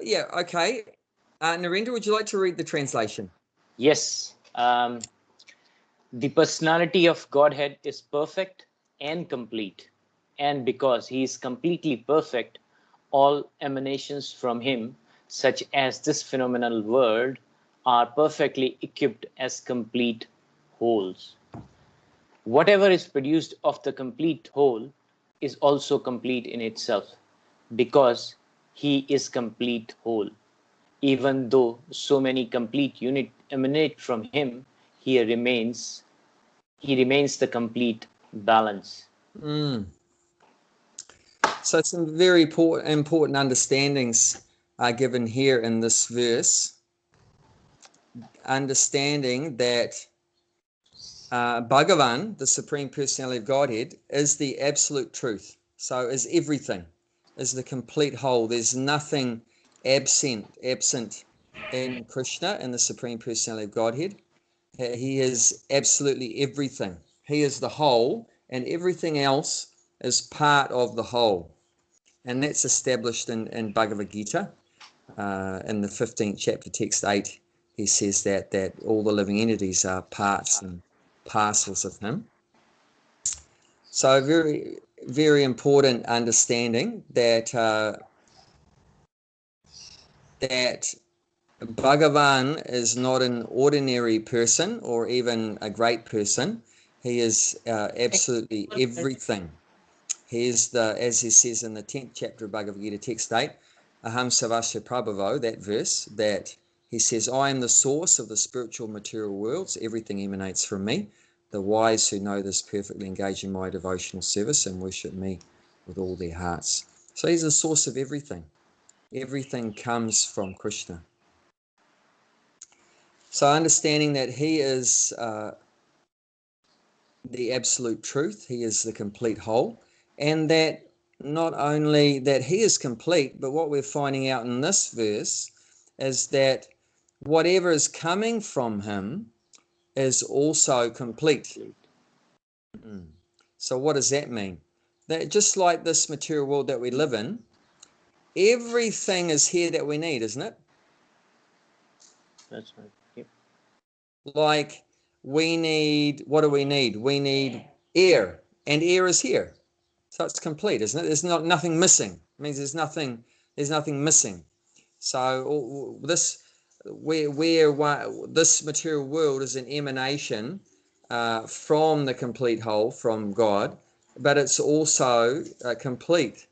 Yeah, okay. Narendra, would you like to read the translation? Yes. The personality of Godhead is perfect and complete. And because he is completely perfect, all emanations from him, such as this phenomenal world, are perfectly equipped as complete wholes. Whatever is produced of the complete whole is also complete in itself, because he is complete whole. Even though so many complete units emanate from him, he remains the complete balance. So some very important understandings are given here in this verse. Understanding that Bhagavan, the Supreme Personality of Godhead, is the absolute truth. So is everything, is the complete whole. There's nothing absent in Krishna, in the Supreme Personality of Godhead. He is absolutely everything. He is the whole, and everything else is part of the whole. And that's established in Bhagavad Gita. In the 15th chapter, text 8, he says that all the living entities are parts and parcels of him. So very, very important understanding that that Bhagavan is not an ordinary person or even a great person. He is absolutely everything. He is as he says in the 10th chapter of Bhagavad Gita, text 8, Aham Savasya Prabhavo, that verse, that he says, I am the source of the spiritual material worlds. Everything emanates from me. The wise who know this perfectly engage in my devotional service and worship me with all their hearts. So he's the source of everything. Everything comes from Krishna. So understanding that he is the absolute truth, he is the complete whole, and that not only that he is complete, but what we're finding out in this verse is that whatever is coming from him is also complete. So what does that mean? That just like this material world that we live in, everything is here that we need, isn't it? That's right. Yep. Like we need, what do we need? We need air, and air is here. So it's complete, isn't it? There's nothing missing. It means there's nothing missing. So this this material world is an emanation from the complete whole, from God, but it's also complete.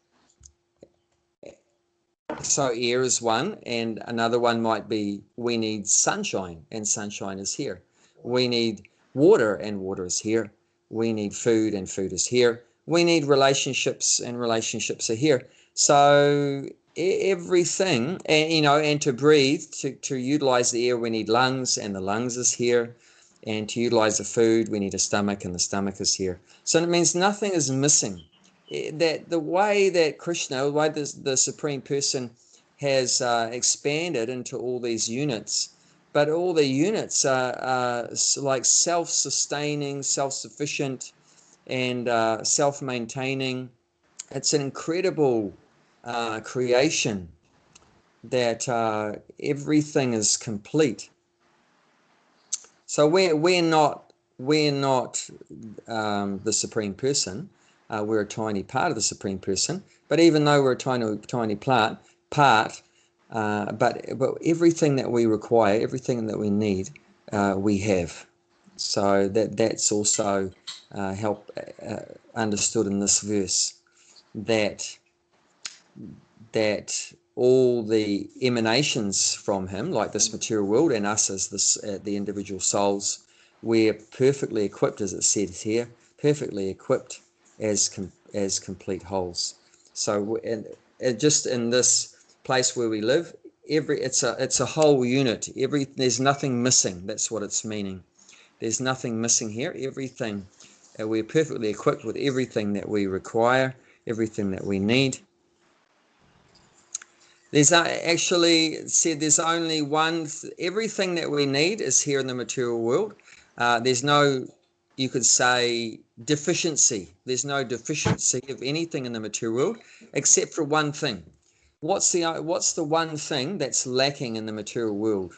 So air is one, and another one might be we need sunshine, and sunshine is here. We need water, and water is here. We need food, and food is here. We need relationships, and relationships are here. So everything, and to breathe, to utilize the air, we need lungs, and the lungs is here. And to utilize the food, we need a stomach, and the stomach is here. So it means nothing is missing. That the way that Krishna, the way the Supreme Person has expanded into all these units, but all the units are like self-sustaining, self-sufficient, and self-maintaining. It's an incredible creation that everything is complete. So we're not the Supreme Person. We're a tiny part of the Supreme Person. But even though we're a tiny part, but everything that we require, everything that we need, we have. So that's also understood in this verse, that all the emanations from him, like this material world, and us as the individual souls, we're perfectly equipped, as it says here, perfectly equipped as complete wholes. So and just in this place where we live, it's a whole unit. There's nothing missing. That's what it's meaning. There's nothing missing here. Everything, we're perfectly equipped with everything that we require, everything that we need. There's actually said there's only one, everything that we need is here in the material world. There's no, you could say, deficiency. There's no deficiency of anything in the material world except for one thing. What's the one thing that's lacking in the material world?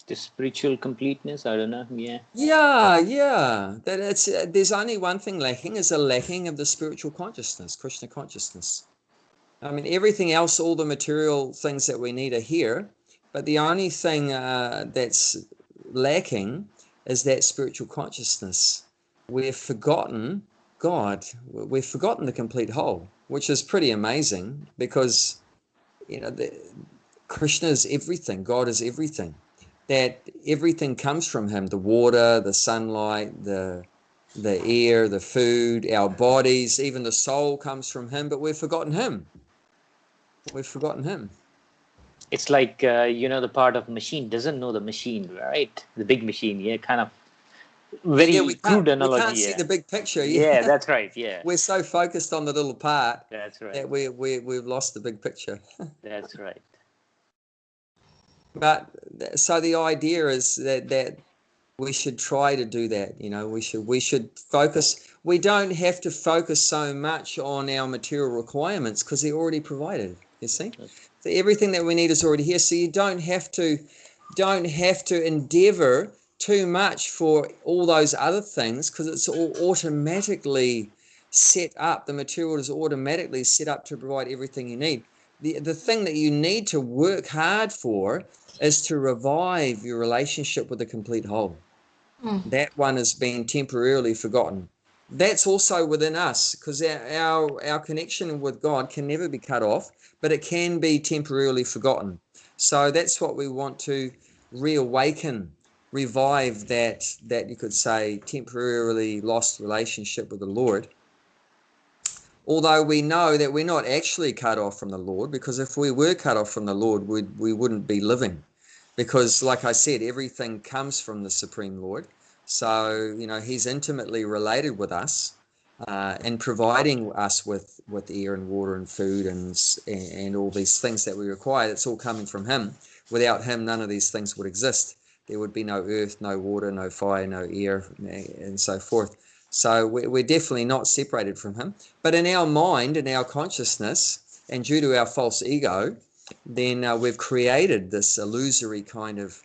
The spiritual completeness, I don't know. Yeah. Yeah. That it's there's only one thing lacking, is a lacking of the spiritual consciousness, Krishna consciousness. I mean, everything else, all the material things that we need are here, but the only thing that's lacking is that spiritual consciousness. We've forgotten God. We've forgotten the complete whole, which is pretty amazing because, Krishna is everything. God is everything. That everything comes from him, the water, the sunlight, the air, the food, our bodies, even the soul comes from him, but we've forgotten him. We've forgotten him. It's like, the part of machine doesn't know the machine, right? The big machine, yeah, kind of Yeah, very crude we analogy, can't see yeah. the big picture. Yeah, Yeah, that's right, yeah. we're so focused on the little part That's right. that we've lost the big picture. That's right. But so the idea is that we should try to do that. We should focus. We don't have to focus so much on our material requirements because they're already provided. You see, so everything that we need is already here. So you don't have to endeavor too much for all those other things because it's all automatically set up. The material is automatically set up to provide everything you need. The thing that you need to work hard for is to revive your relationship with the complete whole. That one has been temporarily forgotten. That's also within us because our connection with God can never be cut off, but it can be temporarily forgotten. So that's what we want to reawaken, revive that you could say temporarily lost relationship with the Lord. Although we know that we're not actually cut off from the Lord, because if we were cut off from the Lord, we wouldn't be living. Because, like I said, everything comes from the Supreme Lord. So, he's intimately related with us and providing us with air and water and food and all these things that we require. It's all coming from him. Without him, none of these things would exist. There would be no earth, no water, no fire, no air, and so forth. So we're definitely not separated from him. But in our mind, in our consciousness, and due to our false ego, then we've created this illusory kind of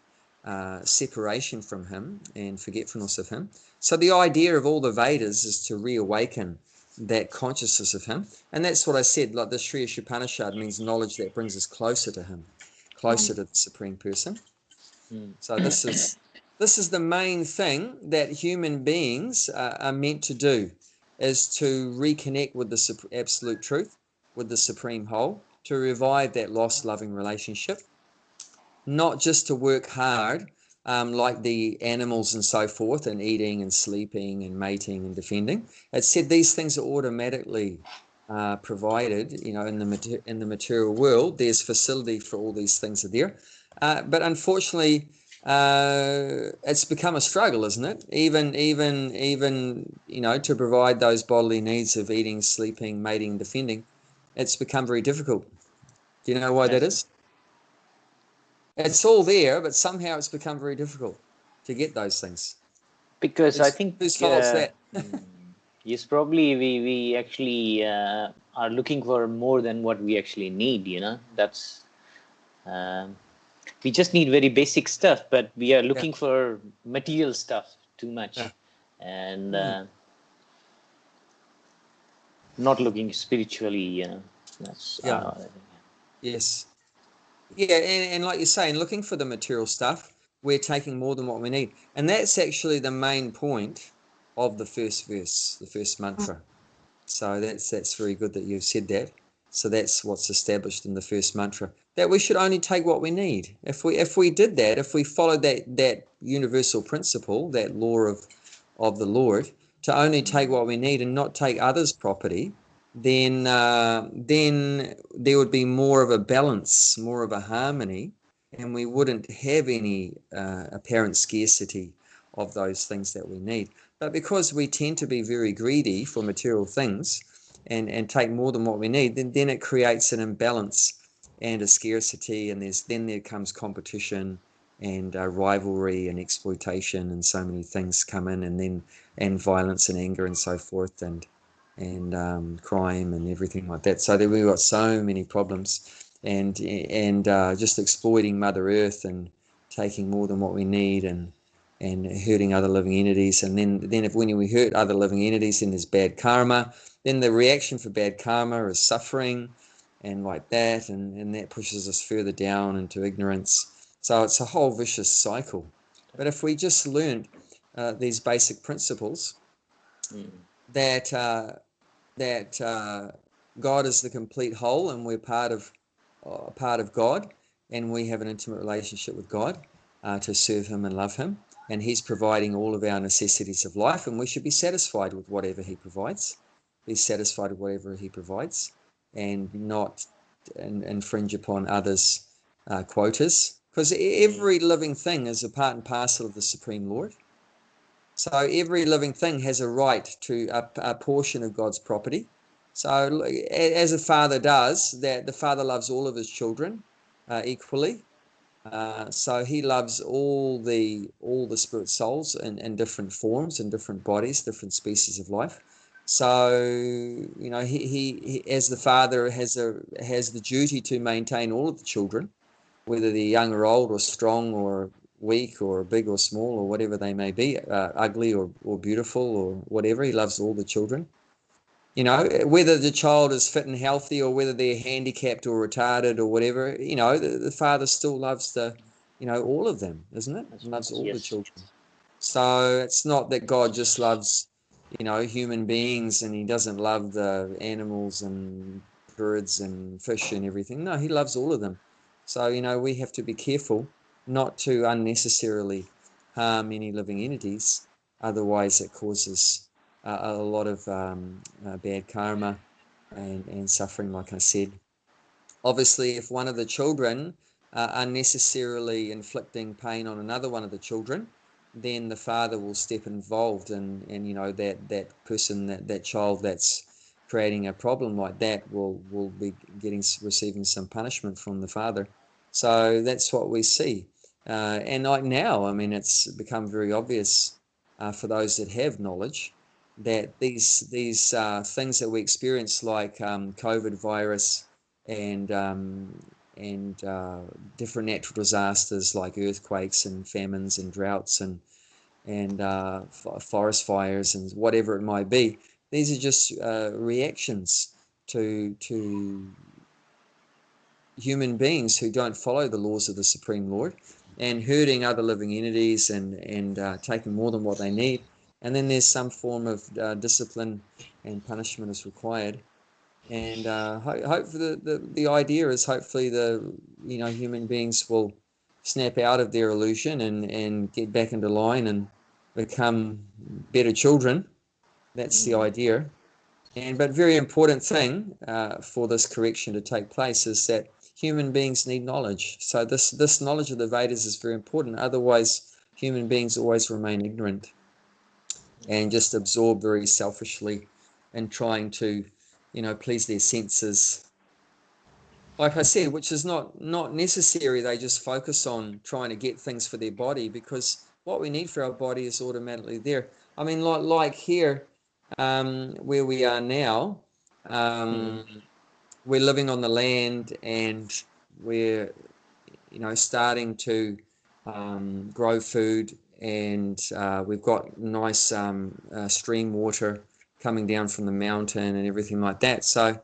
separation from him and forgetfulness of him. So the idea of all the Vedas is to reawaken that consciousness of him. And that's what I said, like the Sri Isopanisad means knowledge that brings us closer to him, closer to the Supreme Person. So this is the main thing that human beings are meant to do, is to reconnect with the absolute truth, with the Supreme Whole, to revive that lost loving relationship, not just to work hard like the animals and so forth, and eating and sleeping and mating and defending. It said these things are automatically provided, in the material world. There's facility for all these things are there, but unfortunately, it's become a struggle, isn't it? Even to provide those bodily needs of eating, sleeping, mating, defending, it's become very difficult. Do you know why that is? It's all there, but somehow it's become very difficult to get those things. Because I think whose fault is that? yes, probably we actually are looking for more than what we actually need. That's we just need very basic stuff, but we are looking for material stuff too much, and not looking spiritually. That's Yes. Yeah, and like you're saying, looking for the material stuff, we're taking more than what we need. And that's actually the main point of the first verse, the first mantra. So that's very good that you've said that. So that's what's established in the first mantra, that we should only take what we need. If we did that, if we followed that universal principle, that law of the Lord, to only take what we need and not take others' property, then there would be more of a balance, more of a harmony, and we wouldn't have any apparent scarcity of those things that we need. But because we tend to be very greedy for material things and take more than what we need, then it creates an imbalance and a scarcity, and then there comes competition and rivalry and exploitation, and so many things come in, and violence and anger and so forth. And crime and everything like that. So we've got so many problems, and just exploiting Mother Earth and taking more than what we need, and hurting other living entities. And then if when we hurt other living entities, then there's bad karma. Then the reaction for bad karma is suffering, and like that, and that pushes us further down into ignorance. So it's a whole vicious cycle. But if we just learned these basic principles, that God is the complete whole, and we're part of God, and we have an intimate relationship with God to serve Him and love Him, and He's providing all of our necessities of life, and we should be satisfied with whatever He provides. Be satisfied with whatever He provides, and not infringe upon others' quotas, because every living thing is a part and parcel of the Supreme Lord. So every living thing has a right to a portion of God's property. So as a father does, that the father loves all of his children equally. So he loves all the spirit souls in different forms, in different bodies, different species of life. So he as the father has the duty to maintain all of the children, whether they're young or old or strong or weak or big or small or whatever they may be, ugly or beautiful or whatever. He loves all the children. Whether the child is fit and healthy or whether they're handicapped or retarded or whatever, the father still loves all of them, isn't it? He loves all the children. So it's not that God just loves, human beings and He doesn't love the animals and birds and fish and everything. No, He loves all of them. So, we have to be careful not to unnecessarily harm any living entities. Otherwise, it causes a lot of bad karma and suffering, like I said. Obviously, if one of the children unnecessarily inflicting pain on another one of the children, then the father will step involved, and that person, that child that's creating a problem like that will be receiving some punishment from the father. So that's what we see, and like now, I mean, it's become very obvious for those that have knowledge that these things that we experience, like COVID virus and different natural disasters like earthquakes and famines and droughts and forest fires and whatever it might be. These are just reactions to human beings who don't follow the laws of the Supreme Lord and hurting other living entities and taking more than what they need. And then there's some form of discipline and punishment is required. And hopefully the idea is hopefully human beings will snap out of their illusion and get back into line and become better children. That's the idea. But very important thing for this correction to take place is that human beings need knowledge. So this knowledge of the Vedas is very important. Otherwise, human beings always remain ignorant and just absorb very selfishly and trying to please their senses, like I said, which is not necessary. They just focus on trying to get things for their body, because what we need for our body is automatically there. I mean, like here, where we are now, we're living on the land, and we're starting to grow food, and we've got nice stream water coming down from the mountain and everything like that. So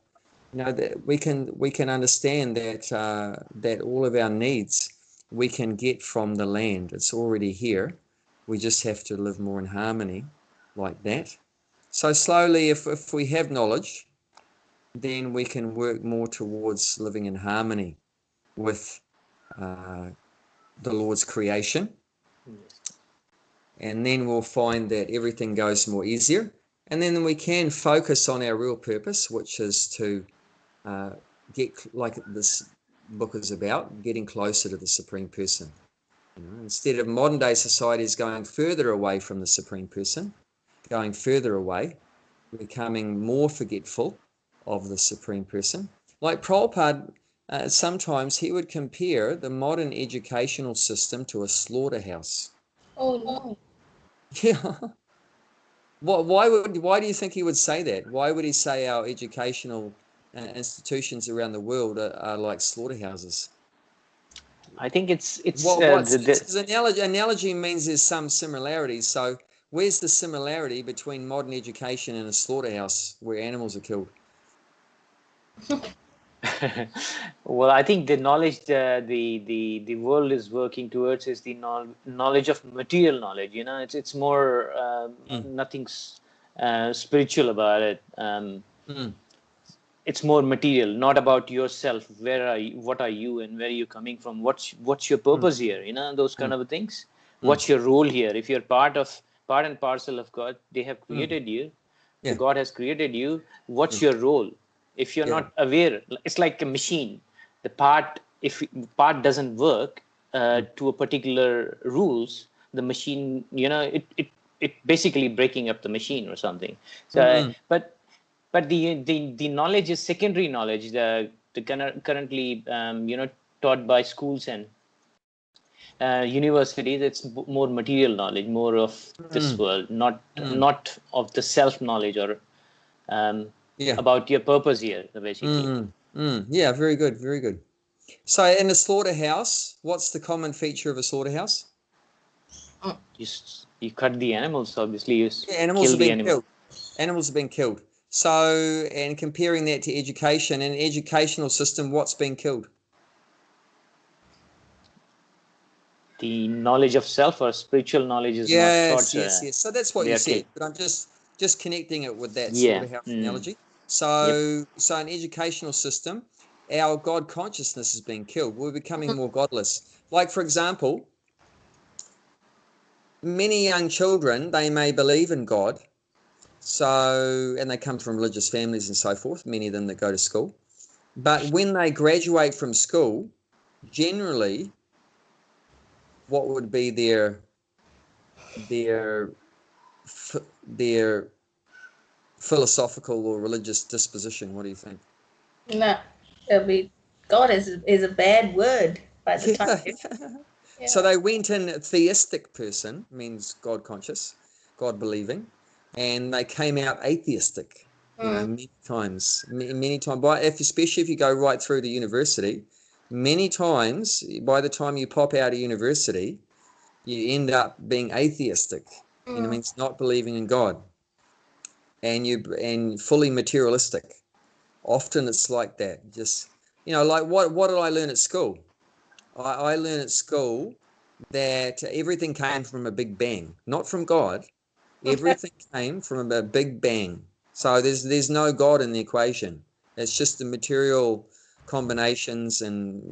that we can understand that all of our needs we can get from the land. It's already here. We just have to live more in harmony like that. So slowly, if we have knowledge, then we can work more towards living in harmony with the Lord's creation. And then we'll find that everything goes more easier. And then we can focus on our real purpose, which is to get, like this book is about, getting closer to the Supreme Person. Instead of modern day societies going further away from the Supreme Person, going further away, becoming more forgetful of the Supreme Person. Like Prabhupada, sometimes he would compare the modern educational system to a slaughterhouse. Oh no. Yeah. Why do you think he would say that? Why would he say our educational institutions around the world are like slaughterhouses? I think it's What's because analogy means there's some similarities. So where's the similarity between modern education and a slaughterhouse where animals are killed? well, I think the knowledge the world is working towards is the knowledge of material knowledge. It's more nothing's spiritual about it. Mm. It's more material, not about yourself. Where are you? What are you? And where are you coming from? What's your Mm. purpose here? Those kind Mm. of things. Mm. What's your role here? If you're part and parcel of God, they have Mm. created you. The Yeah. God has created you. What's Mm. your role? If you're Yeah. not aware, it's like a machine. The part, if part doesn't work Mm. to a particular rules, the machine, it basically breaking up the machine or something. So, Mm. but the knowledge is secondary knowledge. The currently taught by schools and universities. It's more material knowledge, more of this Mm. world, not Mm. not of the self knowledge or um, Yeah. about your purpose here, basically. Mm. Mm. Yeah. Very good. Very good. So in a slaughterhouse, what's the common feature of a slaughterhouse? You cut the animals, obviously Yeah, animals kill have the been animal. killed. Animals have been killed. So, and comparing that to education, in an educational system, what's been killed? The knowledge of self or spiritual knowledge is not taught. Yes, yes, yes. So that's what They you are said, killed. but I'm just connecting it with that Yeah. slaughterhouse Mm. analogy. Yep. So an educational system, our God consciousness has been killed. We're becoming more godless. Like for example, many young children, they may believe in God, so and they come from religious families and so forth, many of them that go to school. But when they graduate from school, generally, what would be their their philosophical or religious disposition? What do you think? No, I mean, God is a bad word by the time. Yeah, You, yeah. So yeah. they went in theistic person, means God conscious, God believing, and they came out atheistic, Mm. many times, many times. Especially if you go right through to university, many times by the time you pop out of university, you end up being atheistic. Mm. Means not believing in God, and fully materialistic. Often it's like that. Just like what did I learn at school? I learned at school that everything came from a big bang, not from God. Everything came from a big bang. So there's no God in the equation. It's just the material combinations and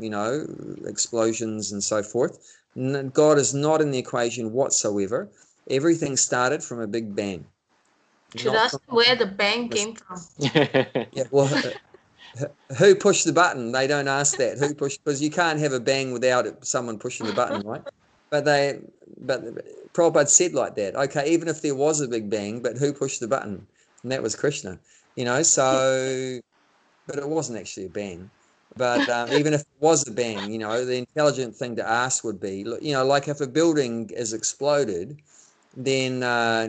explosions and so forth. God is not in the equation whatsoever. Everything started from a big bang, Should not ask from. where the bang came from. Yeah, well, who pushed the button? They don't ask that. Who pushed? Because you can't have a bang without someone pushing the button, right? But but Prabhupada said like that. Okay, even if there was a big bang, but who pushed the button? And that was Krishna. So, but it wasn't actually a bang. But even if it was a bang, the intelligent thing to ask would be, like if a building is exploded, then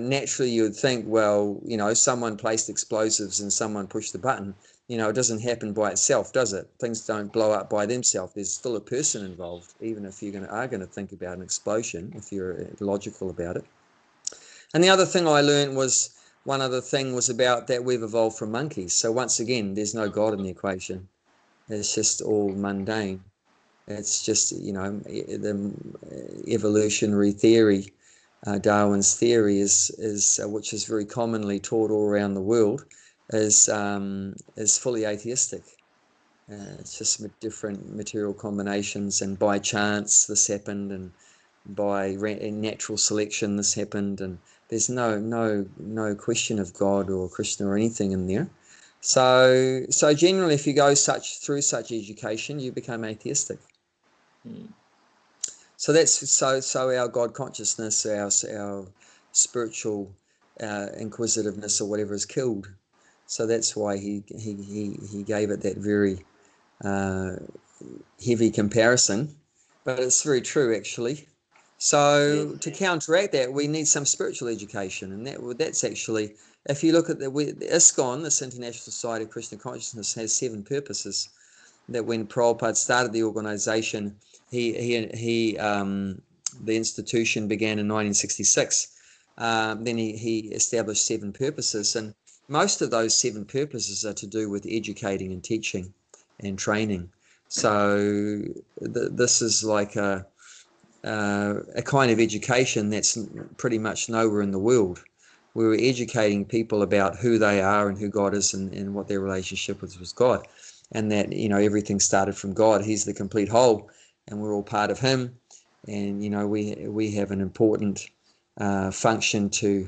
naturally you would think, well, someone placed explosives and someone pushed the button. It doesn't happen by itself, does it? Things don't blow up by themselves. There's still a person involved, even if you are going to think about an explosion, if you're logical about it. And the other thing I learned was one other thing was about that we've evolved from monkeys. So once again, there's no God in the equation. It's just all mundane. It's just, the evolutionary theory, Darwin's theory is which is very commonly taught all around the world, is fully atheistic. It's just different material combinations, and by chance this happened, and by natural selection this happened, and there's no question of God or Krishna or anything in there. So generally, if you go through such education, you become atheistic. So that's so our God consciousness, our spiritual inquisitiveness or whatever is killed. So that's why he gave it that very heavy comparison, but it's very true actually. So to counteract that, we need some spiritual education, and that's actually, if you look at the ISKCON, this International Society of Krishna Consciousness, has 7 purposes. That when Prabhupada started the organization, the institution began in 1966. Then he established 7 purposes, and most of those 7 purposes are to do with educating and teaching and training. So this is like a kind of education that's pretty much nowhere in the world. We were educating people about who they are and who God is, and what their relationship was with God, and that, you know, everything started from God. He's the complete whole, and we're all part of Him. And, you know, we have an important function to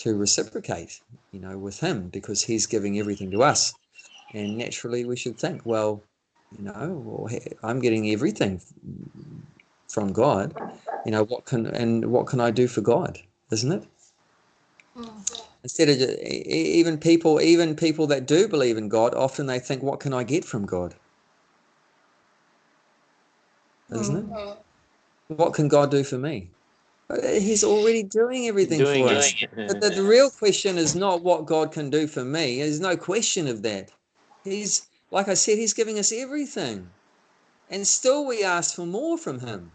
reciprocate, you know, with Him, because He's giving everything to us. And naturally, we should think, well, you know, well, I'm getting everything from God. You know, what can I do for God? Isn't it? Instead of even people that do believe in God, often they think, what can I get from God? Isn't it? What can God do for me? He's already doing everything for us. But the real question is not what God can do for me. There's no question of that. He's, like I said, He's giving us everything. And still we ask for more from Him.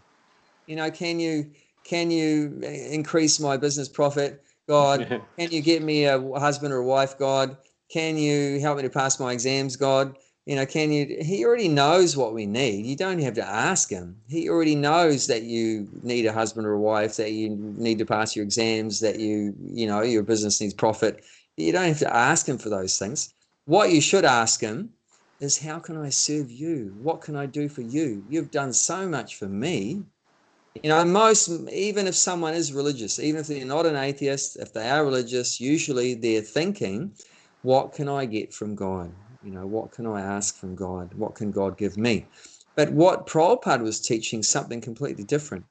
You know, can you increase my business profit, God? Can you get me a husband or a wife, God? Can you help me to pass my exams, God? You know, He already knows what we need. You don't have to ask Him. He already knows that you need a husband or a wife, that you need to pass your exams, that you know, your business needs profit. You don't have to ask Him for those things. What you should ask Him is, how can I serve you? What can I do for you? You've done so much for me. You know, even if someone is religious, even if they're not an atheist, if they are religious, usually they're thinking, what can I get from God? You know, what can I ask from God? What can God give me? But what Prabhupada was teaching, something completely different.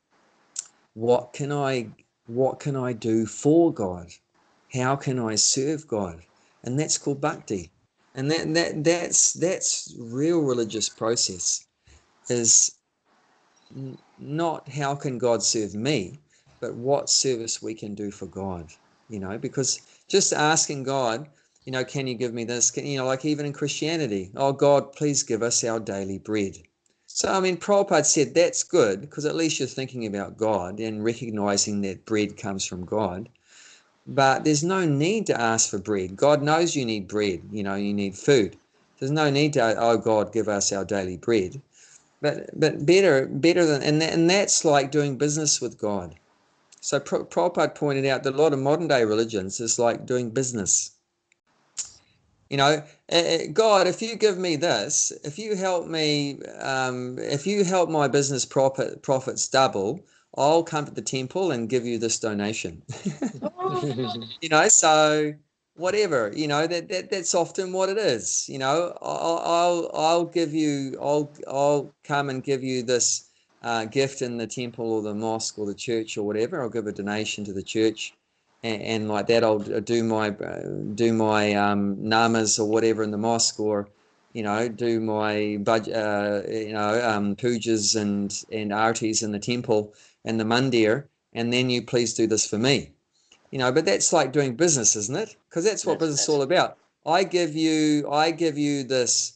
What can I do for God? How can I serve God? And that's called bhakti. And that's real religious process, is not how can God serve me, but what service we can do for God, you know, because just asking God, you know, can you give me this? You know, like even in Christianity, oh God, please give us our daily bread. So, I mean, Prabhupada said that's good, because at least you're thinking about God and recognizing that bread comes from God. But there's no need to ask for bread. God knows you need bread, you know, you need food. There's no need to, oh God, give us our daily bread. But better than, and that's like doing business with God. So Prabhupada pointed out that a lot of modern day religions is like doing business. You know, God, if you give me this, if you help me, if you help my business profits double, I'll come to the temple and give you this donation. You know, so whatever, you know, that's often what it is. You know, I'll give you, I'll come and give you this gift in the temple or the mosque or the church or whatever. I'll give a donation to the church, and like that, I'll do my namas or whatever in the mosque, or you know, do my pujas and artis in the temple and the mandir, and then you please do this for me. You know, but that's like doing business, isn't it? Because that's what business is all about. I give you this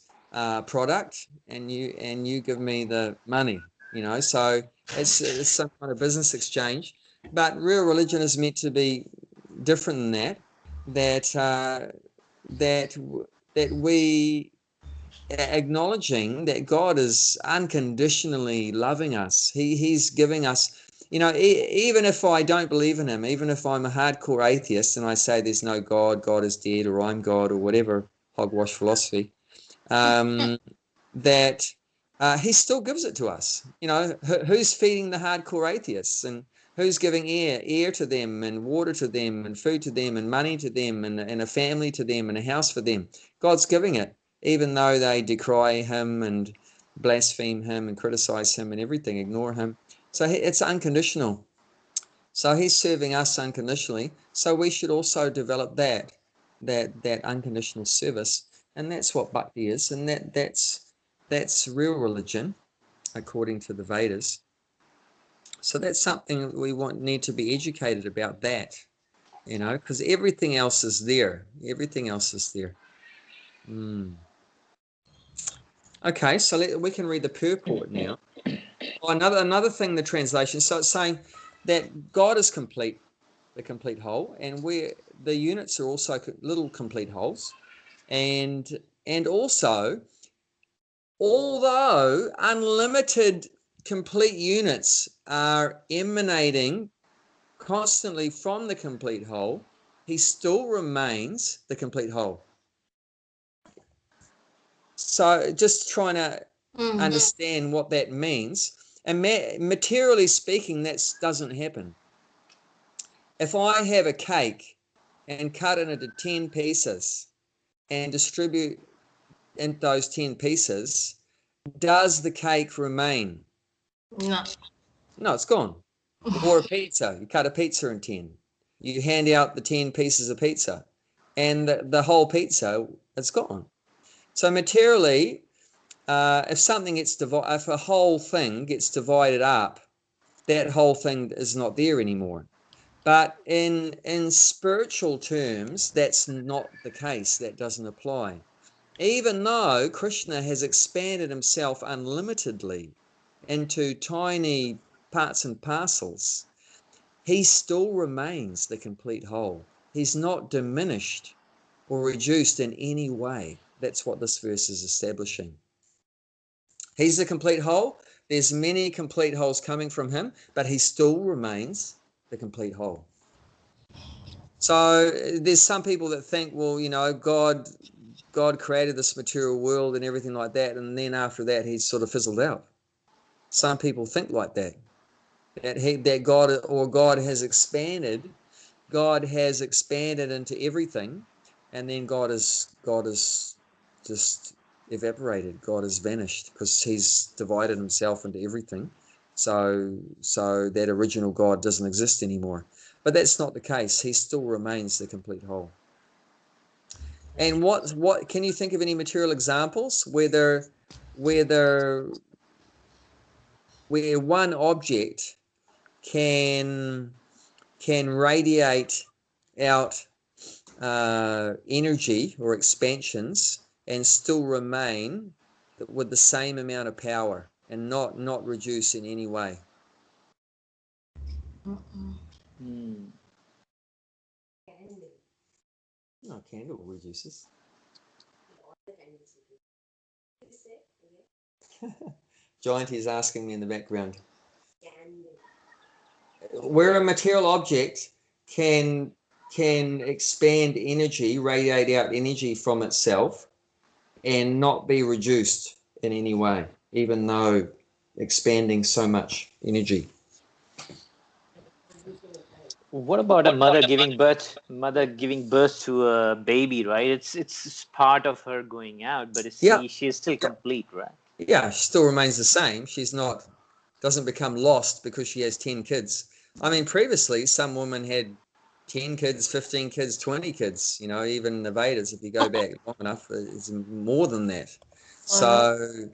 product, and you give me the money. You know, so it's some kind of business exchange. But real religion is meant to be different than that. That we acknowledging that God is unconditionally loving us. He's giving us, you know, even if I don't believe in Him, even if I'm a hardcore atheist and I say there's no God, God is dead, or I'm God, or whatever hogwash philosophy, that He still gives it to us. You know, who's feeding the hardcore atheists, and who's giving air to them, and water to them, and food to them, and money to them, and a family to them, and a house for them? God's giving it, even though they decry Him and blaspheme Him and criticize Him and everything, ignore Him. So it's unconditional. So He's serving us unconditionally. So we should also develop that unconditional service, and that's what bhakti is, and that's real religion according to the Vedas. So that's something that we need to be educated about that, you know, because everything else is there. Everything else is there. Okay, so we can read the purport now. Oh, another thing, the translation. So it's saying that God is complete, the complete whole, and the units are also little complete wholes, and also, although unlimited complete units are emanating constantly from the complete whole, he still remains the complete whole. So just trying to understand what that means. And materially speaking, that doesn't happen. If I have a cake and cut it into 10 pieces and distribute in those 10 pieces, does the cake remain? No. No, it's gone. Or a pizza, you cut a pizza in 10. You hand out the 10 pieces of pizza and the whole pizza, it's gone. So materially, if a whole thing gets divided up, that whole thing is not there anymore. But in spiritual terms, that's not the case. That doesn't apply. Even though Krishna has expanded himself unlimitedly into tiny parts and parcels, he still remains the complete whole. He's not diminished or reduced in any way. That's what this verse is establishing. He's the complete whole. There's many complete wholes coming from him, but he still remains the complete whole. So there's some people that think, well, you know, God created this material world and everything like that, and then after that he's sort of fizzled out. Some people think like that. That God has expanded into everything, and then God is just evaporated. God has vanished because he's divided himself into everything. So that original God doesn't exist anymore. But that's not the case. He still remains the complete whole. And what can you think of any material examples where one object can radiate out energy or expansions and still remain with the same amount of power and not reduce in any way? No, candle reduces. Giant is asking me in the background. Where a material object can expand energy, radiate out energy from itself, and not be reduced in any way, even though expanding so much energy. What about a mother giving birth to a baby, right? It's part of her going out, but she is still complete, right? Yeah, she still remains the same. Doesn't become lost because she has 10 kids. I mean, previously some women had 10 kids, 15 kids, 20 kids, you know, even the Vedas, if you go back long enough, it's more than that. So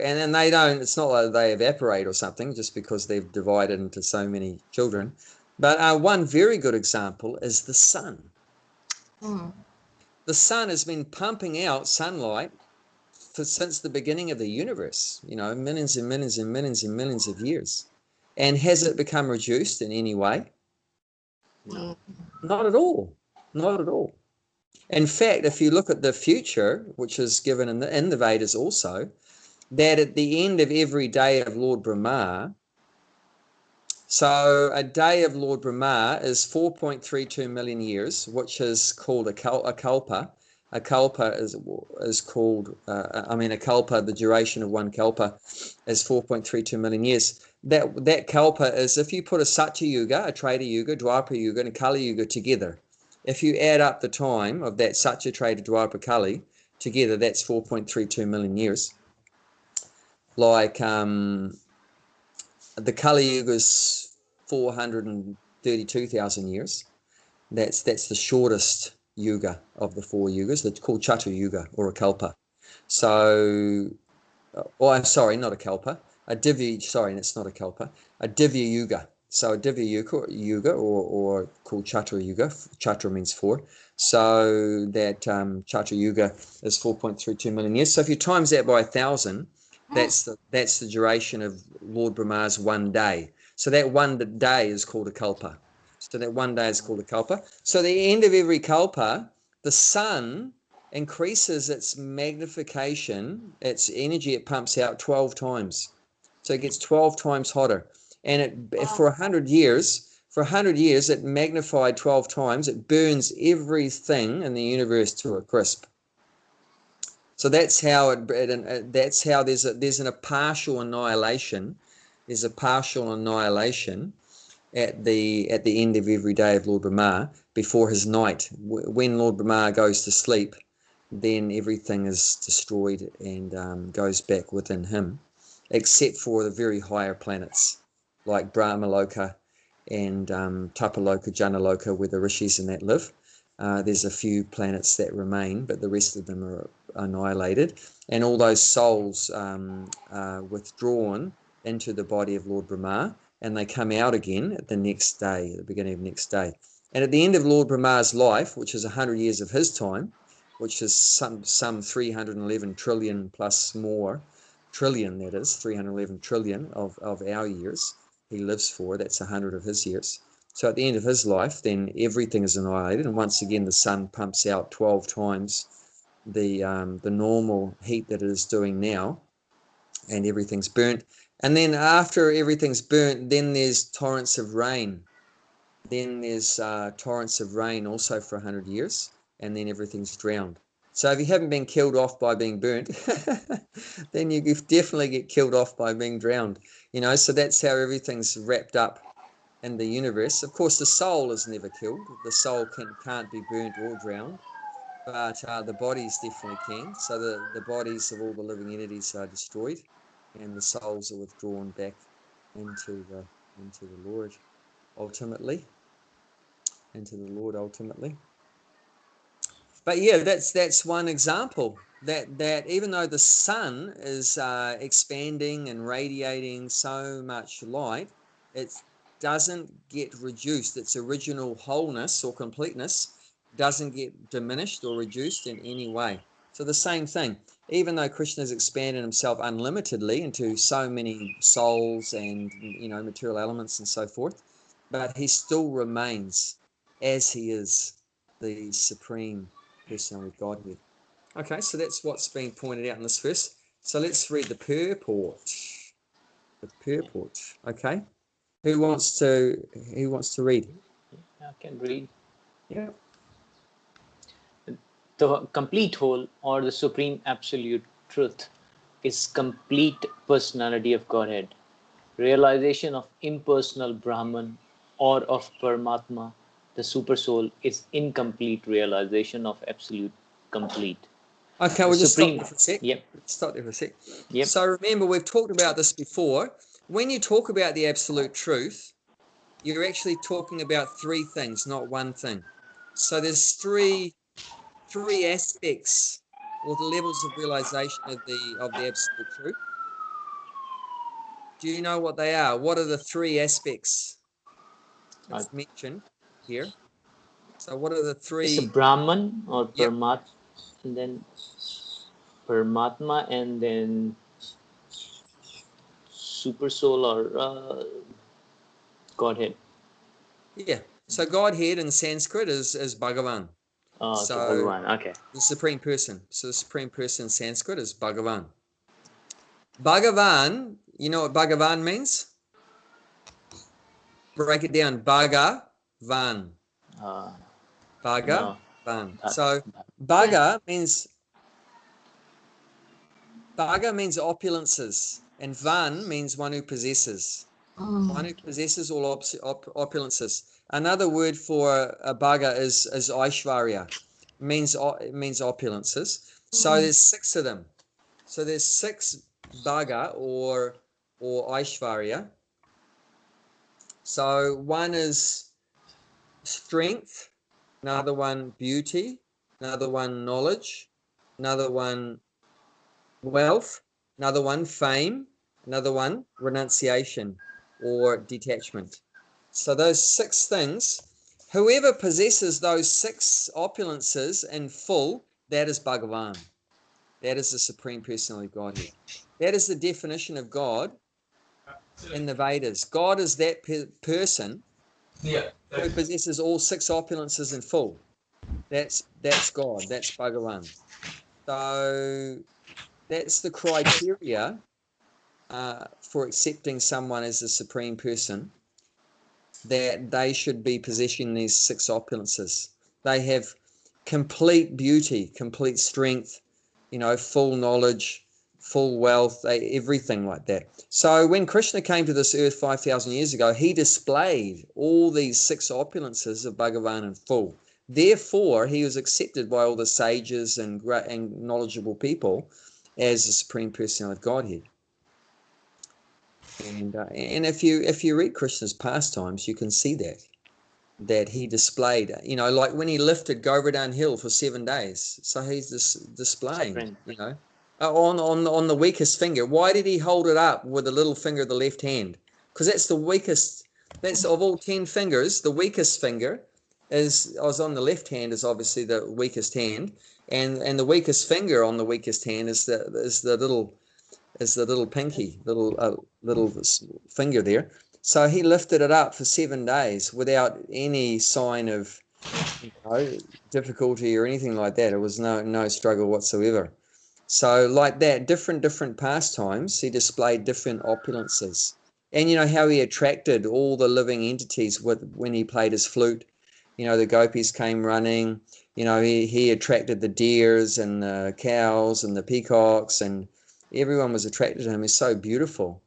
and then it's not like they evaporate or something just because they've divided into so many children. But one very good example is the sun. The sun has been pumping out sunlight since the beginning of the universe, you know, millions and millions and millions and millions of years. And has it become reduced in any way? No. Not at all. Not at all. In fact, if you look at the future, which is given in the Vedas also, that at the end of every day of Lord Brahma, so a day of Lord Brahma is 4.32 million years, which is called a kalpa. A kalpa is called, a kalpa, the duration of one kalpa is 4.32 million years. That kalpa is, if you put a Satya Yuga, a Treta Yuga, Dwapara Yuga, and a Kali Yuga together, if you add up the time of that Satya, Treta, Dwapara, Kali together, that's 4.32 million years. Like the Kali Yuga is 432,000 years. That's the shortest yuga of the 4 yugas. That's called Chatu Yuga or a kalpa. So, I'm sorry, not a kalpa. a Divya, sorry, that's not a Kalpa, a Divya Yuga. So a Divya Yuga or called Chatra Yuga. Chatra means 4. So that Chatra Yuga is 4.32 million years. So if you times that by 1,000, that's the duration of Lord Brahma's one day. So that one day is called a Kalpa. So that one day is called a Kalpa. So at the end of every Kalpa, the sun increases its magnification, its energy it pumps out 12 times. So it gets 12 times hotter. And for 100 years, it magnified 12 times. It burns everything in the universe to a crisp. So that's how there's a partial annihilation. There's a partial annihilation at the end of every day of Lord Brahma before his night. When Lord Brahma goes to sleep, then everything is destroyed and goes back within him, except for the very higher planets like Brahmaloka and Tapaloka, Janaloka, where the rishis and that live. There's a few planets that remain, but the rest of them are annihilated. And all those souls are withdrawn into the body of Lord Brahma, and they come out again at the next day, at the beginning of the next day. And at the end of Lord Brahma's life, which is 100 years of his time, which is some 311 trillion plus more, trillion that is, 311 trillion of our years he lives for, that's 100 of his years. So at the end of his life, then everything is annihilated, and once again the sun pumps out 12 times the normal heat that it is doing now, and everything's burnt. And then after everything's burnt, then there's torrents of rain. Then there's torrents of rain also for 100 years, and then everything's drowned. So if you haven't been killed off by being burnt, then you definitely get killed off by being drowned. So that's how everything's wrapped up in the universe. Of course, the soul is never killed. The soul can't be burnt or drowned, but the bodies definitely can. So the bodies of all the living entities are destroyed, and the souls are withdrawn back into the Lord ultimately. But yeah, that's one example that even though the sun is expanding and radiating so much light, it doesn't get reduced. Its original wholeness or completeness doesn't get diminished or reduced in any way. So the same thing, even though Krishna has expanded himself unlimitedly into so many souls and material elements and so forth, but he still remains as he is, the supreme personality of Godhead. Okay, so that's what's being pointed out in this verse. So let's read the purport. The purport. Okay. Who wants to read? I can read. Yeah. The complete whole, or the supreme absolute truth, is complete personality of Godhead, realization of impersonal Brahman or of Paramatma. The super soul is incomplete realization of absolute complete. Okay, we'll just stop there for a sec. Yep. Stop there for a sec. Yep. So remember, we've talked about this before. When you talk about the absolute truth, you're actually talking about 3 things, not one thing. So there's three aspects or the levels of realization of the absolute truth. Do you know what they are? What are the 3 aspects that's mentioned here? So what are the 3? It's a Brahman or Paramatma, and then Paramatma, and then super soul or Godhead. Yeah. So Godhead in Sanskrit is Bhagavan. So Bhagavan. Okay. The supreme person. So the supreme person in Sanskrit is Bhagavan. Bhagavan, you know what Bhagavan means? Break it down. Bhagavan. Bhagavan. No. So Bhaga means opulences, and Van means one who possesses. One who possesses all opulences. Another word for a Bhaga is Aishvarya. It means opulences. So there's 6 of them. So there's 6 Bhaga or Aishvarya. So one is strength, another one beauty, another one knowledge, another one wealth, another one fame, Another one, renunciation or detachment. So those 6 things, whoever possesses those 6 opulences in full, that is Bhagavan. That is the Supreme Personality of Godhead. That is the definition of God in the Vedas. God is that person who possesses all 6 opulences in full. That's God. That's Bhagavan. So that's the criteria for accepting someone as the Supreme Person, that they should be possessing these 6 opulences. They have complete beauty, complete strength, full knowledge, full wealth, everything like that. So when Krishna came to this earth 5,000 years ago, he displayed all these 6 opulences of Bhagavan in full. Therefore, he was accepted by all the sages and knowledgeable people as the Supreme Personality of Godhead. And if you read Krishna's pastimes, you can see that he displayed, like when he lifted Govardhan Hill for 7 days. So he's displaying, on the weakest finger. Why did he hold it up with the little finger of the left hand? Because that's the weakest. That's of all 10 fingers, the weakest finger was on the left hand, is obviously the weakest hand, and the weakest finger on the weakest hand is the little pinky, little finger there. So he lifted it up for 7 days without any sign of difficulty or anything like that. It was no struggle whatsoever. So like that, different pastimes, he displayed different opulences. And how he attracted all the living entities when he played his flute. The gopis came running. He attracted the deers and the cows and the peacocks, and everyone was attracted to him. He's so beautiful.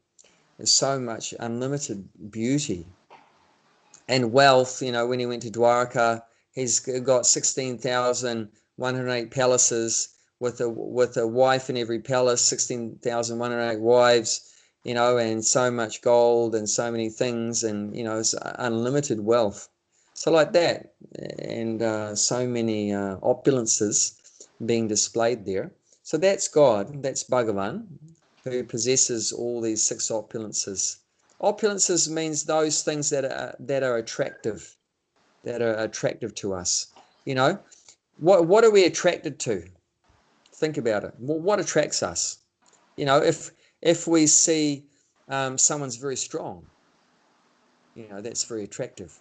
There's so much unlimited beauty and wealth. When he went to Dwarka, he's got 16,108 palaces with a wife in every palace, 16,108 wives, and so much gold and so many things, and it's unlimited wealth. So like that, and so many opulences being displayed there. So that's God, that's Bhagavan, who possesses all these 6 opulences. Opulences means those things that are attractive, to us. What are we attracted to? Think about it. What attracts us? If we see someone's very strong, that's very attractive.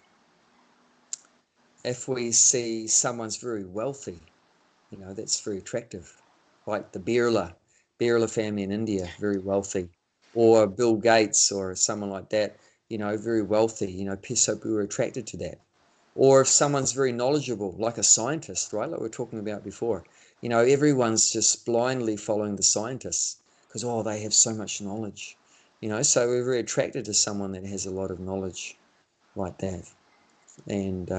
If we see someone's very wealthy, that's very attractive. Like the Birla family in India, very wealthy, or Bill Gates or someone like that, very wealthy, so we were attracted to that. Or if someone's very knowledgeable, like a scientist, right, like we were talking about before, everyone's just blindly following the scientists because, they have so much knowledge, so we're very attracted to someone that has a lot of knowledge like that. And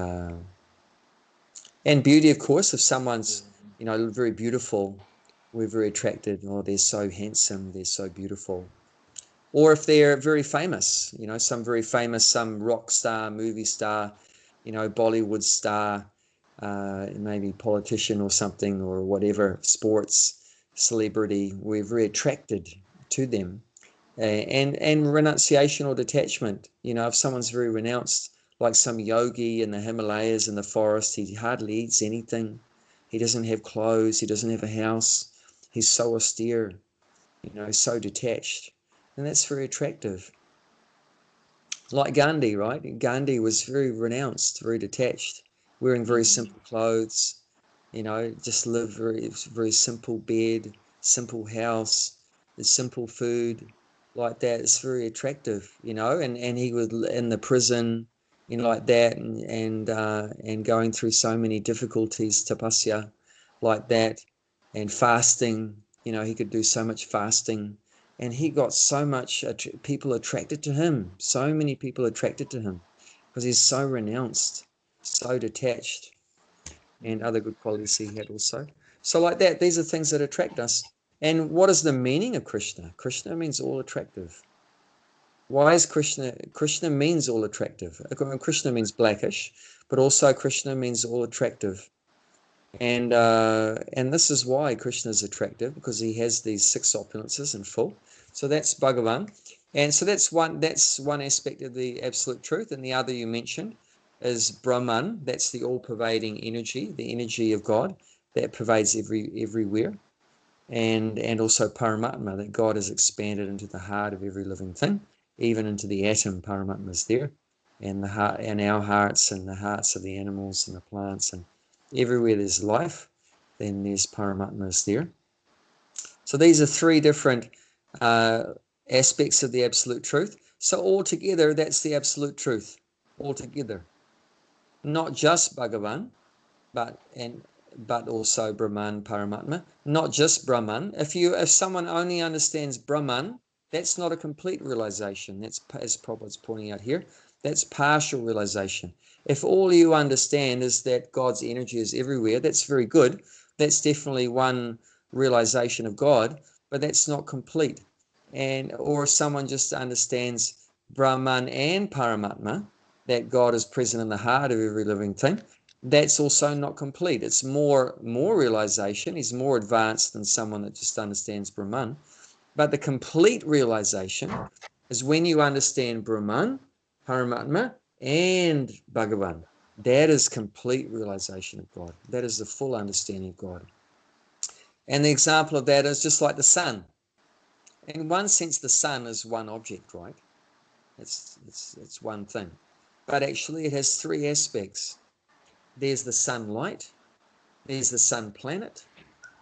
beauty, of course, if someone's, very beautiful, we're very attracted. Oh, they're so handsome, they're so beautiful. Or if they're very famous, some very famous, some rock star, movie star, Bollywood star, maybe politician or something, or whatever, sports celebrity, we're very attracted to them. And renunciation or detachment, if someone's very renounced, like some yogi in the Himalayas in the forest, he hardly eats anything. He doesn't have clothes. He doesn't have a house. He's so austere, so detached. And that's very attractive. Like Gandhi, right? Gandhi was very renounced, very detached, wearing very simple clothes, just live very simple bed, simple house, simple food, like that. It's very attractive, and he was in the prison, like that, and going through so many difficulties, tapasya, like that, and fasting, he could do so much fasting, and he got so much people attracted to him, so many people attracted to him, because he's so renounced, so detached, and other good qualities he had also. So like that, these are things that attract us. And what is the meaning of Krishna? Krishna means all attractive. Why is Krishna means all attractive. Krishna means blackish, but also Krishna means all attractive. And this is why Krishna is attractive, because he has these 6 opulences in full. So that's Bhagavan. And so that's one aspect of the absolute truth. And the other you mentioned is Brahman. That's the all-pervading energy, the energy of God that pervades everywhere. And also Paramatma, that God has expanded into the heart of every living thing, even into the atom. Paramatma is there, and the heart, and our hearts, and the hearts of the animals and the plants, and everywhere there's life, then there's Paramatma is there. So these are three different aspects of the absolute truth. So altogether, that's the absolute truth. Altogether, not just Bhagavan, but also Brahman, Paramatma. Not just Brahman. If someone only understands Brahman, that's not a complete realization. That's, as Prabhupada's pointing out here, that's partial realization. If all you understand is that God's energy is everywhere, that's very good. That's definitely one realization of God, but that's not complete. Or if someone just understands Brahman and Paramatma, that God is present in the heart of every living thing, that's also not complete. It's more realization. He's more advanced than someone that just understands Brahman. But the complete realization is when you understand Brahman, Paramatma, and Bhagavan. That is complete realization of God. That is the full understanding of God. And the example of that is just like the sun. In one sense, the sun is one object, right? It's one thing. But actually, it has three aspects. There's the sunlight, there's the sun planet,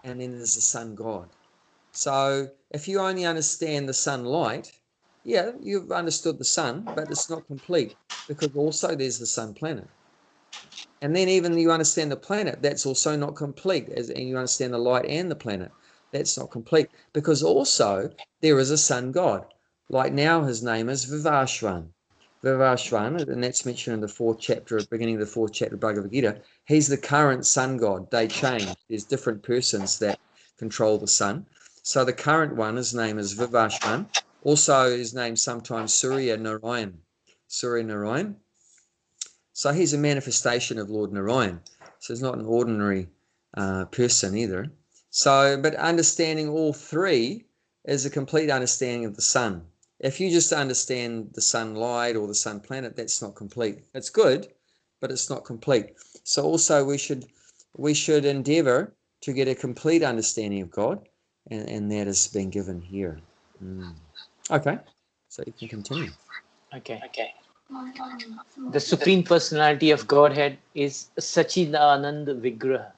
and then there's the sun god. So if you only understand the sunlight, yeah, you've understood the sun, but it's not complete, because also there's the sun planet. And then even you understand the planet, that's also not complete. And you understand the light and the planet, that's not complete, because also there is a sun god. Like now his name is Vivashvan. Vivashvan, and that's mentioned in the fourth chapter, beginning of the fourth chapter of Bhagavad Gita. He's the current sun god. They change. There's different persons that control the sun. So the current one, his name is Vivashvan. Also his name sometimes Surya Narayan. Surya Narayan. So he's a manifestation of Lord Narayan. So he's not an ordinary person either. So, but understanding all three is a complete understanding of the sun. If you just understand the sunlight or the sun planet, that's not complete. It's good, but it's not complete. So also we should endeavor to get a complete understanding of God, and that has been given here. Okay, so you can continue. Okay. The Supreme Personality of Godhead is Sachidanand Vigraha.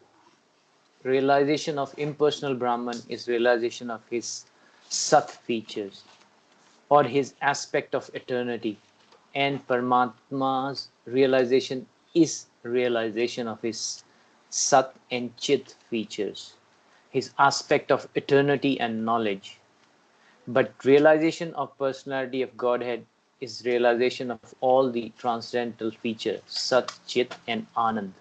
Realization of impersonal Brahman is realization of his Sat features, or his aspect of eternity, and Paramatma's realization is realization of his Sat and Chit features, his aspect of eternity and knowledge. But realization of personality of Godhead is realization of all the transcendental features, Sat, Chit, and Anand,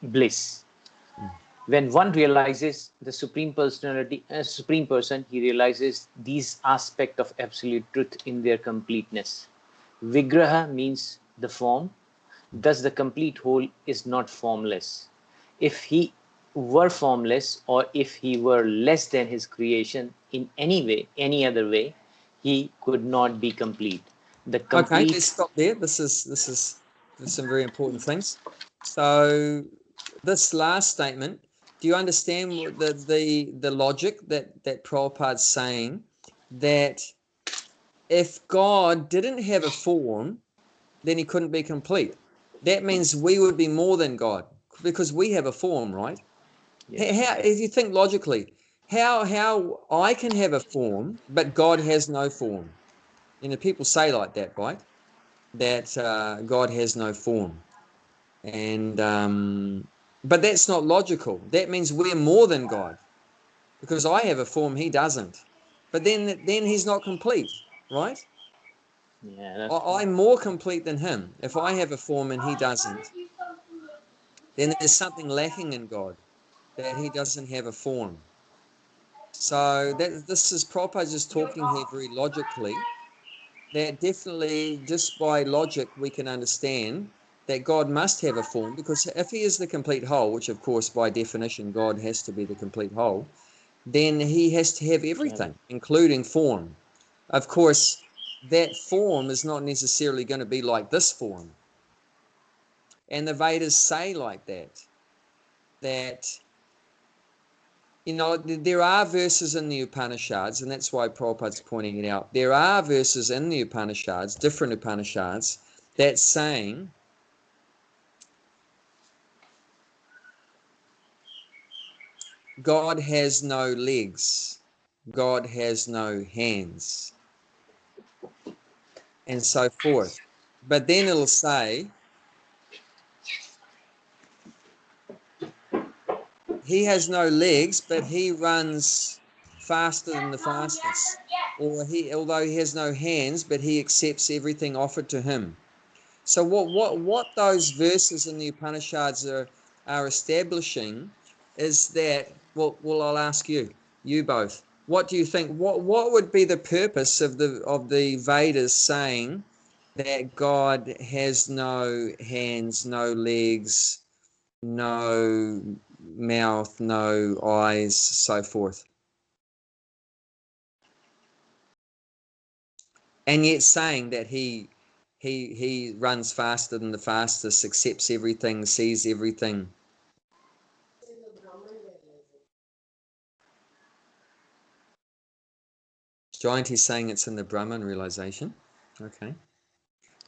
bliss. When one realizes the Supreme Personality, Supreme Person, he realizes these aspects of absolute truth in their completeness. Vigraha means the form, thus the complete whole is not formless. If he were formless, or if he were less than his creation in any way, any other way, he could not be complete. Okay, let's stop there. This is some very important things. So this last statement, do you understand the logic that Prabhupada's saying, that if God didn't have a form, then he couldn't be complete? That means we would be more than God, because we have a form, right? Yes. How, if you think logically, how I can have a form, but God has no form? You know, people say like that, right? That God has no form. And but that's not logical. That means we're more than God, because I have a form, he doesn't. But then he's not complete, right? Yeah, I'm more complete than him. If I have a form and he doesn't, then there's something lacking in God, that he doesn't have a form. So this is Prabhupada just talking here very logically, that definitely just by logic we can understand that God must have a form, because if he is the complete whole, which of course by definition God has to be the complete whole, then he has to have everything, including form. Of course, that form is not necessarily going to be like this form. And the Vedas say like that, you know, there are verses in the Upanishads, and that's why Prabhupada's pointing it out. There are verses in the Upanishads, different Upanishads, that's saying God has no legs, God has no hands, and so forth. But then it'll say, he has no legs, but he runs faster than the fastest. Or although he has no hands, but he accepts everything offered to him. So what those verses in the Upanishads are establishing is that, well, I'll ask you both. What do you think? What would be the purpose of the Vedas saying that God has no hands, no legs, no mouth, no eyes, so forth, and yet saying that he runs faster than the fastest, accepts everything, sees everything? Giant is saying it's in the Brahman realization. Okay.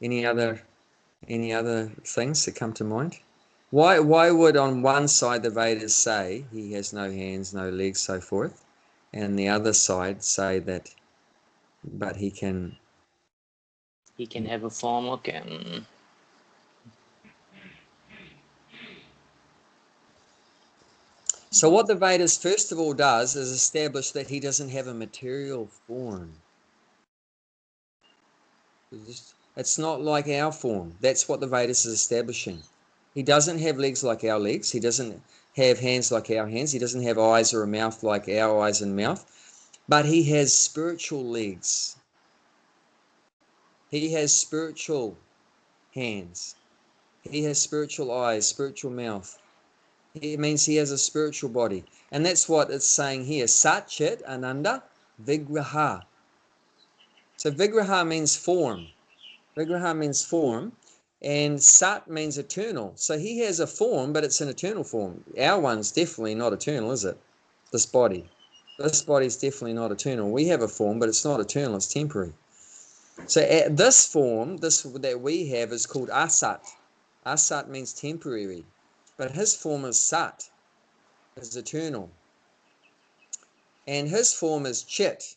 Any other things that come to mind? Why would on one side the Vedas say he has no hands, no legs, so forth, and the other side say that, but he can have a form? Okay. So what the Vedas first of all does is establish that he doesn't have a material form. It's not like our form. That's what the Vedas is establishing. He doesn't have legs like our legs. He doesn't have hands like our hands. He doesn't have eyes or a mouth like our eyes and mouth. But he has spiritual legs. He has spiritual hands. He has spiritual eyes, spiritual mouth. It means he has a spiritual body. And that's what it's saying here. Sat Chit Ananda Vigraha. So Vigraha means form. Vigraha means form. And Sat means eternal. So he has a form, but it's an eternal form. Our one's definitely not eternal, is it? This body. This body is definitely not eternal. We have a form, but it's not eternal. It's temporary. So this form, this that we have, is called Asat. Asat means temporary. But his form is Sat, is eternal. And his form is Chit,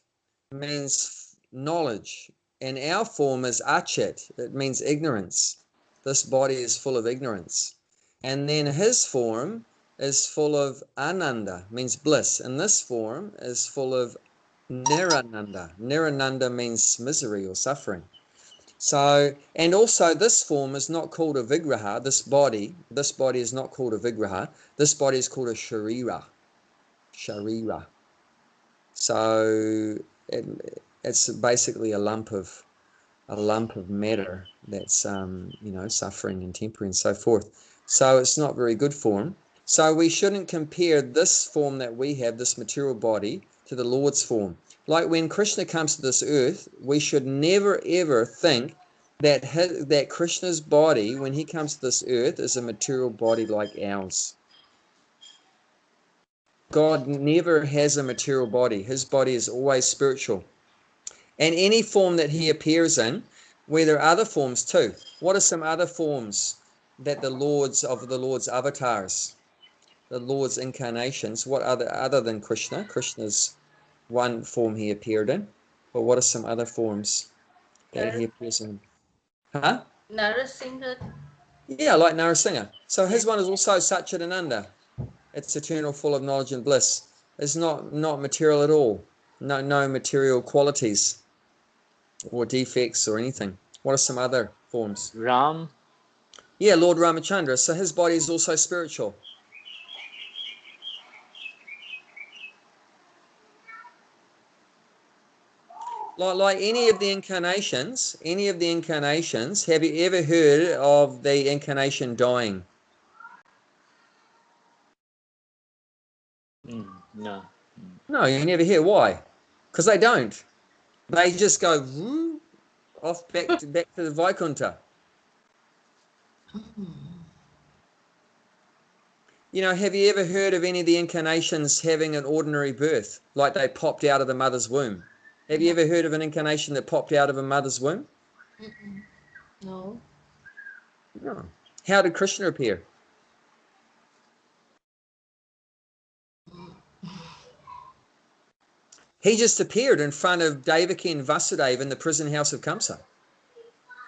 means knowledge. And our form is Achit, it means ignorance. This body is full of ignorance. And then his form is full of Ananda, means bliss. And this form is full of Nirananda. Nirananda means misery or suffering. So, and also this form is not called a Vigraha, this body is not called a Vigraha. This body is called a Sharira. Sharira. So it's basically a lump of matter that's suffering and temporary and so forth. So it's not very good form. So we shouldn't compare this form that we have, this material body, to the Lord's form. Like when Krishna comes to this earth, we should never ever think that Krishna's body, when he comes to this earth, is a material body like ours. God never has a material body. His body is always spiritual. And any form that he appears in, where there are other forms too. What are some other forms that the Lord's avatars, the Lord's incarnations, what other than Krishna? Krishna's one form he appeared in. But what are some other forms that he appears in? Huh? Narasimha. Yeah, like Narasimha. So his one is also Satchidananda. It's eternal, full of knowledge and bliss. It's not material at all. No material qualities or defects or anything. What are some other forms? Ram. Yeah, Lord Ramachandra. So his body is also spiritual. Like any of the incarnations, have you ever heard of the incarnation dying? No. No, you never hear. Why? Because they don't. They just go woo, off back to the Vaikuntha. You know, have you ever heard of any of the incarnations having an ordinary birth, like they popped out of the mother's womb? Have you ever heard of an incarnation that popped out of a mother's womb? No. No. How did Krishna appear? He just appeared in front of Devaki and Vasudeva in the prison house of Kamsa,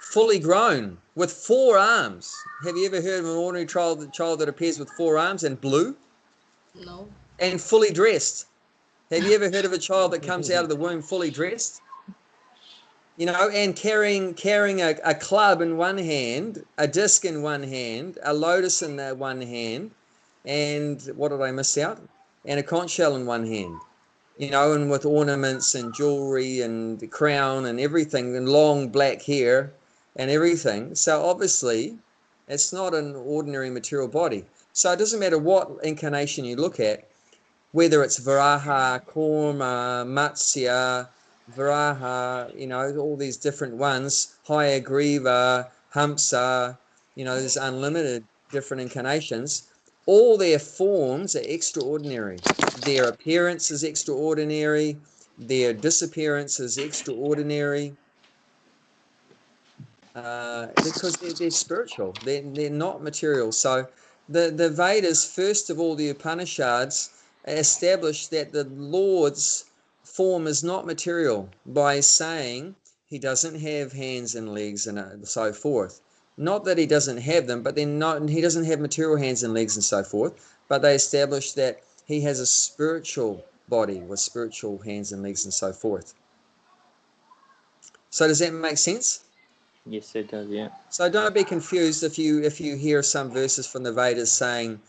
fully grown, with 4 arms. Have you ever heard of an ordinary child that appears with 4 arms and blue? No. And fully dressed? Have you ever heard of a child that comes out of the womb fully dressed? You know, and carrying a club in one hand, a disc in one hand, a lotus in one hand, and what did I miss out? And a conch shell in one hand. You know, and with ornaments and jewelry and the crown and everything, and long black hair and everything. So obviously, it's not an ordinary material body. So it doesn't matter what incarnation you look at, whether it's Varaha, Kurma, Matsya, Varaha, you know, all these different ones, Hayagriva, Hamsa, you know, there's unlimited different incarnations. All their forms are extraordinary. Their appearance is extraordinary. Their disappearance is extraordinary. Because they're spiritual. They're not material. So the Vedas, first of all, the Upanishads, establish that the Lord's form is not material by saying he doesn't have hands and legs and so forth. Not that he doesn't have them, but he doesn't have material hands and legs and so forth, but they establish that he has a spiritual body with spiritual hands and legs and so forth. So does that make sense? Yes, it does, yeah. So don't be confused if you hear some verses from the Vedas saying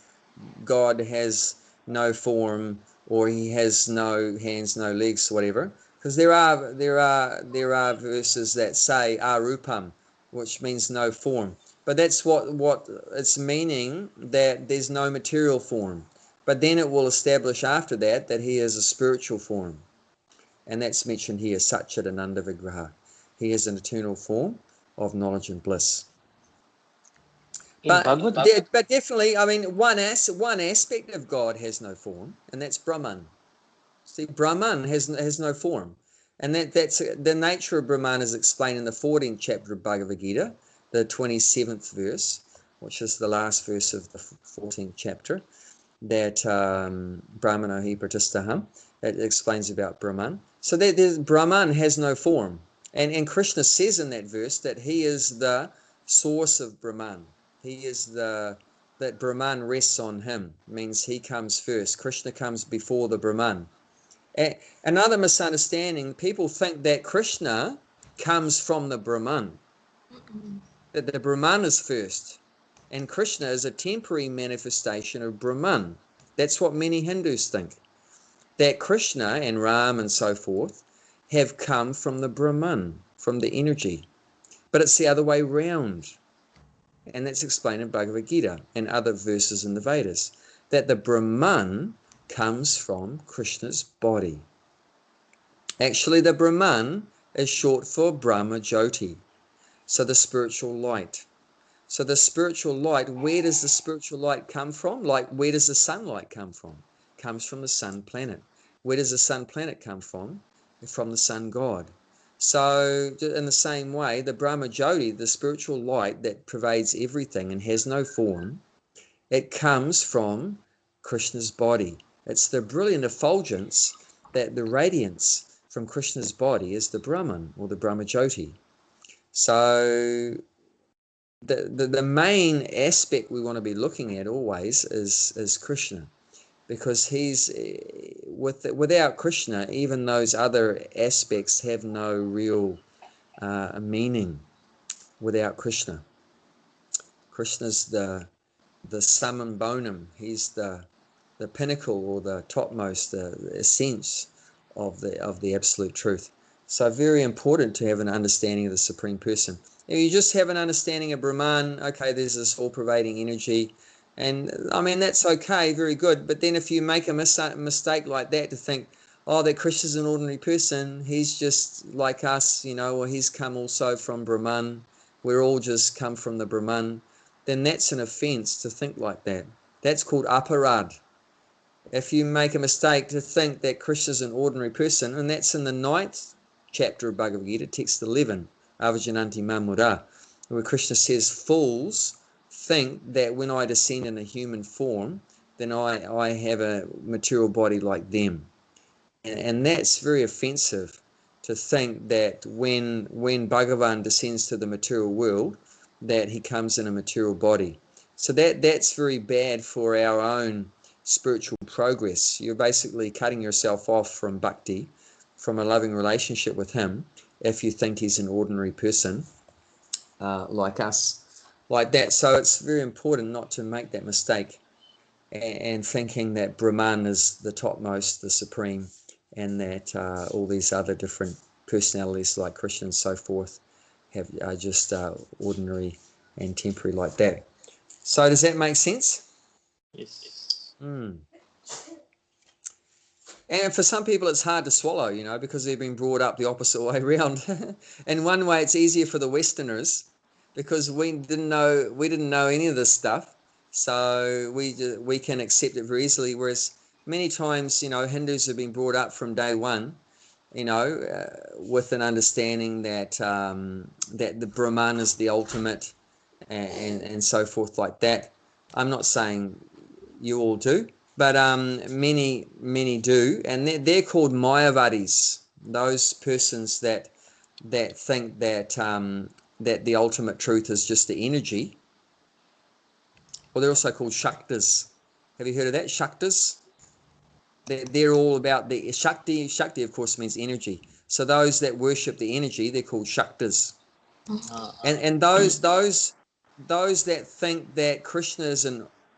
God has no form or he has no hands, no legs, whatever. Because there are verses that say arupam, which means no form. But that's what it's meaning, that there's no material form. But then it will establish after that he is a spiritual form. And that's mentioned here, Satchidananda Vigraha. He is an eternal form of knowledge and bliss. But definitely, I mean, one aspect of God has no form, and that's Brahman. See, Brahman has no form, and that's the nature of Brahman is explained in the 14th chapter of Bhagavad Gita, the 27th verse, which is the last verse of the 14th chapter. That Brahmano hi pratistaham, that explains about Brahman. So Brahman has no form, and Krishna says in that verse that he is the source of Brahman. He is that Brahman rests on him, means he comes first. Krishna comes before the Brahman. Another misunderstanding, people think that Krishna comes from the Brahman, that the Brahman is first, and Krishna is a temporary manifestation of Brahman. That's what many Hindus think, that Krishna and Ram and so forth have come from the Brahman, from the energy. But it's the other way round. And that's explained in Bhagavad Gita and other verses in the Vedas, that the Brahman comes from Krishna's body. Actually, the Brahman is short for Brahma Jyoti, so the spiritual light. So the spiritual light, where does the spiritual light come from? Like, where does the sunlight come from? It comes from the sun planet. Where does the sun planet come from? From the sun god. So in the same way, the Brahma Jyoti, the spiritual light that pervades everything and has no form, it comes from Krishna's body. It's the brilliant effulgence, that the radiance from Krishna's body is the Brahman, or the Brahma Jyoti. So the main aspect we want to be looking at always is Krishna, because he's without Krishna, even those other aspects have no real meaning without Krishna. Krishna's the summum bonum. He's the pinnacle, or the topmost, the essence of the absolute truth. So very important to have an understanding of the Supreme Person. If you just have an understanding of Brahman, okay, there's this all-pervading energy, And I mean, that's okay, very good. But then if you make a mistake like that to think, oh, that Krishna's an ordinary person, he's just like us, or he's come also from Brahman, we're all just come from the Brahman, then that's an offense to think like that. That's called aparad. If you make a mistake to think that Krishna's an ordinary person, and that's in the 9th chapter of Bhagavad Gita, text 11, Avajananti Mamura, where Krishna says, fools think that when I descend in a human form, then I have a material body like them. And that's very offensive to think that when Bhagavan descends to the material world, that he comes in a material body. So that's very bad for our own spiritual progress. You're basically cutting yourself off from bhakti, from a loving relationship with him, if you think he's an ordinary person like us, like that. So it's very important not to make that mistake and thinking that Brahman is the topmost, the supreme, and that all these other different personalities like Krishna and so forth are just ordinary and temporary like that. So does that make sense? Yes. And for some people it's hard to swallow, because they've been brought up the opposite way around. In one way it's easier for the Westerners because we didn't know any of this stuff, so we can accept it very easily, whereas many times Hindus have been brought up from day one with an understanding that that the Brahman is the ultimate and so forth like that. I'm not saying you all do, but many do, and they're called Mayavadis. Those persons that think that that the ultimate truth is just the energy. Well, they're also called Shaktas. Have you heard of that? Shaktas? They're all about the Shakti. Shakti, of course, means energy. So those that worship the energy, they're called Shaktas. And those that think that Krishna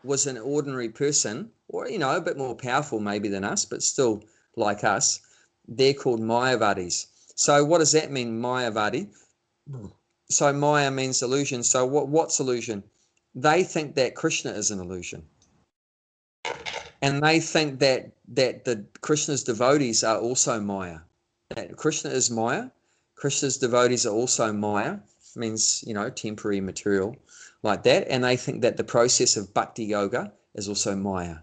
was an ordinary person, or a bit more powerful maybe than us, but still like us, they're called Mayavadis. So what does that mean, Mayavadi? So Maya means illusion. So what's illusion? They think that Krishna is an illusion. And they think that the Krishna's devotees are also Maya. That Krishna is Maya. Krishna's devotees are also Maya. Means, temporary material like that. And they think that the process of bhakti yoga is also Maya.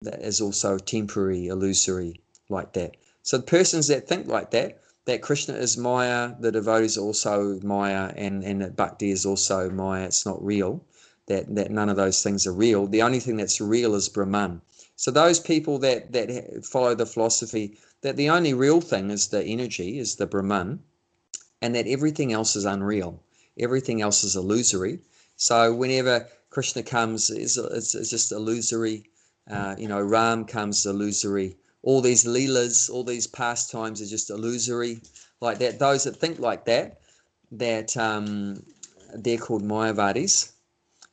That is also temporary, illusory, like that. So the persons that think like that Krishna is Maya, the devotees are also Maya, and that bhakti is also Maya, it's not real. That none of those things are real. The only thing that's real is Brahman. So those people that follow the philosophy that the only real thing is the energy, is the Brahman, and that everything else is unreal, everything else is illusory. So whenever Krishna comes, it's just illusory. Ram comes illusory. All these leelas, all these pastimes are just illusory, like that. Those that think like that they're called Mayavadis.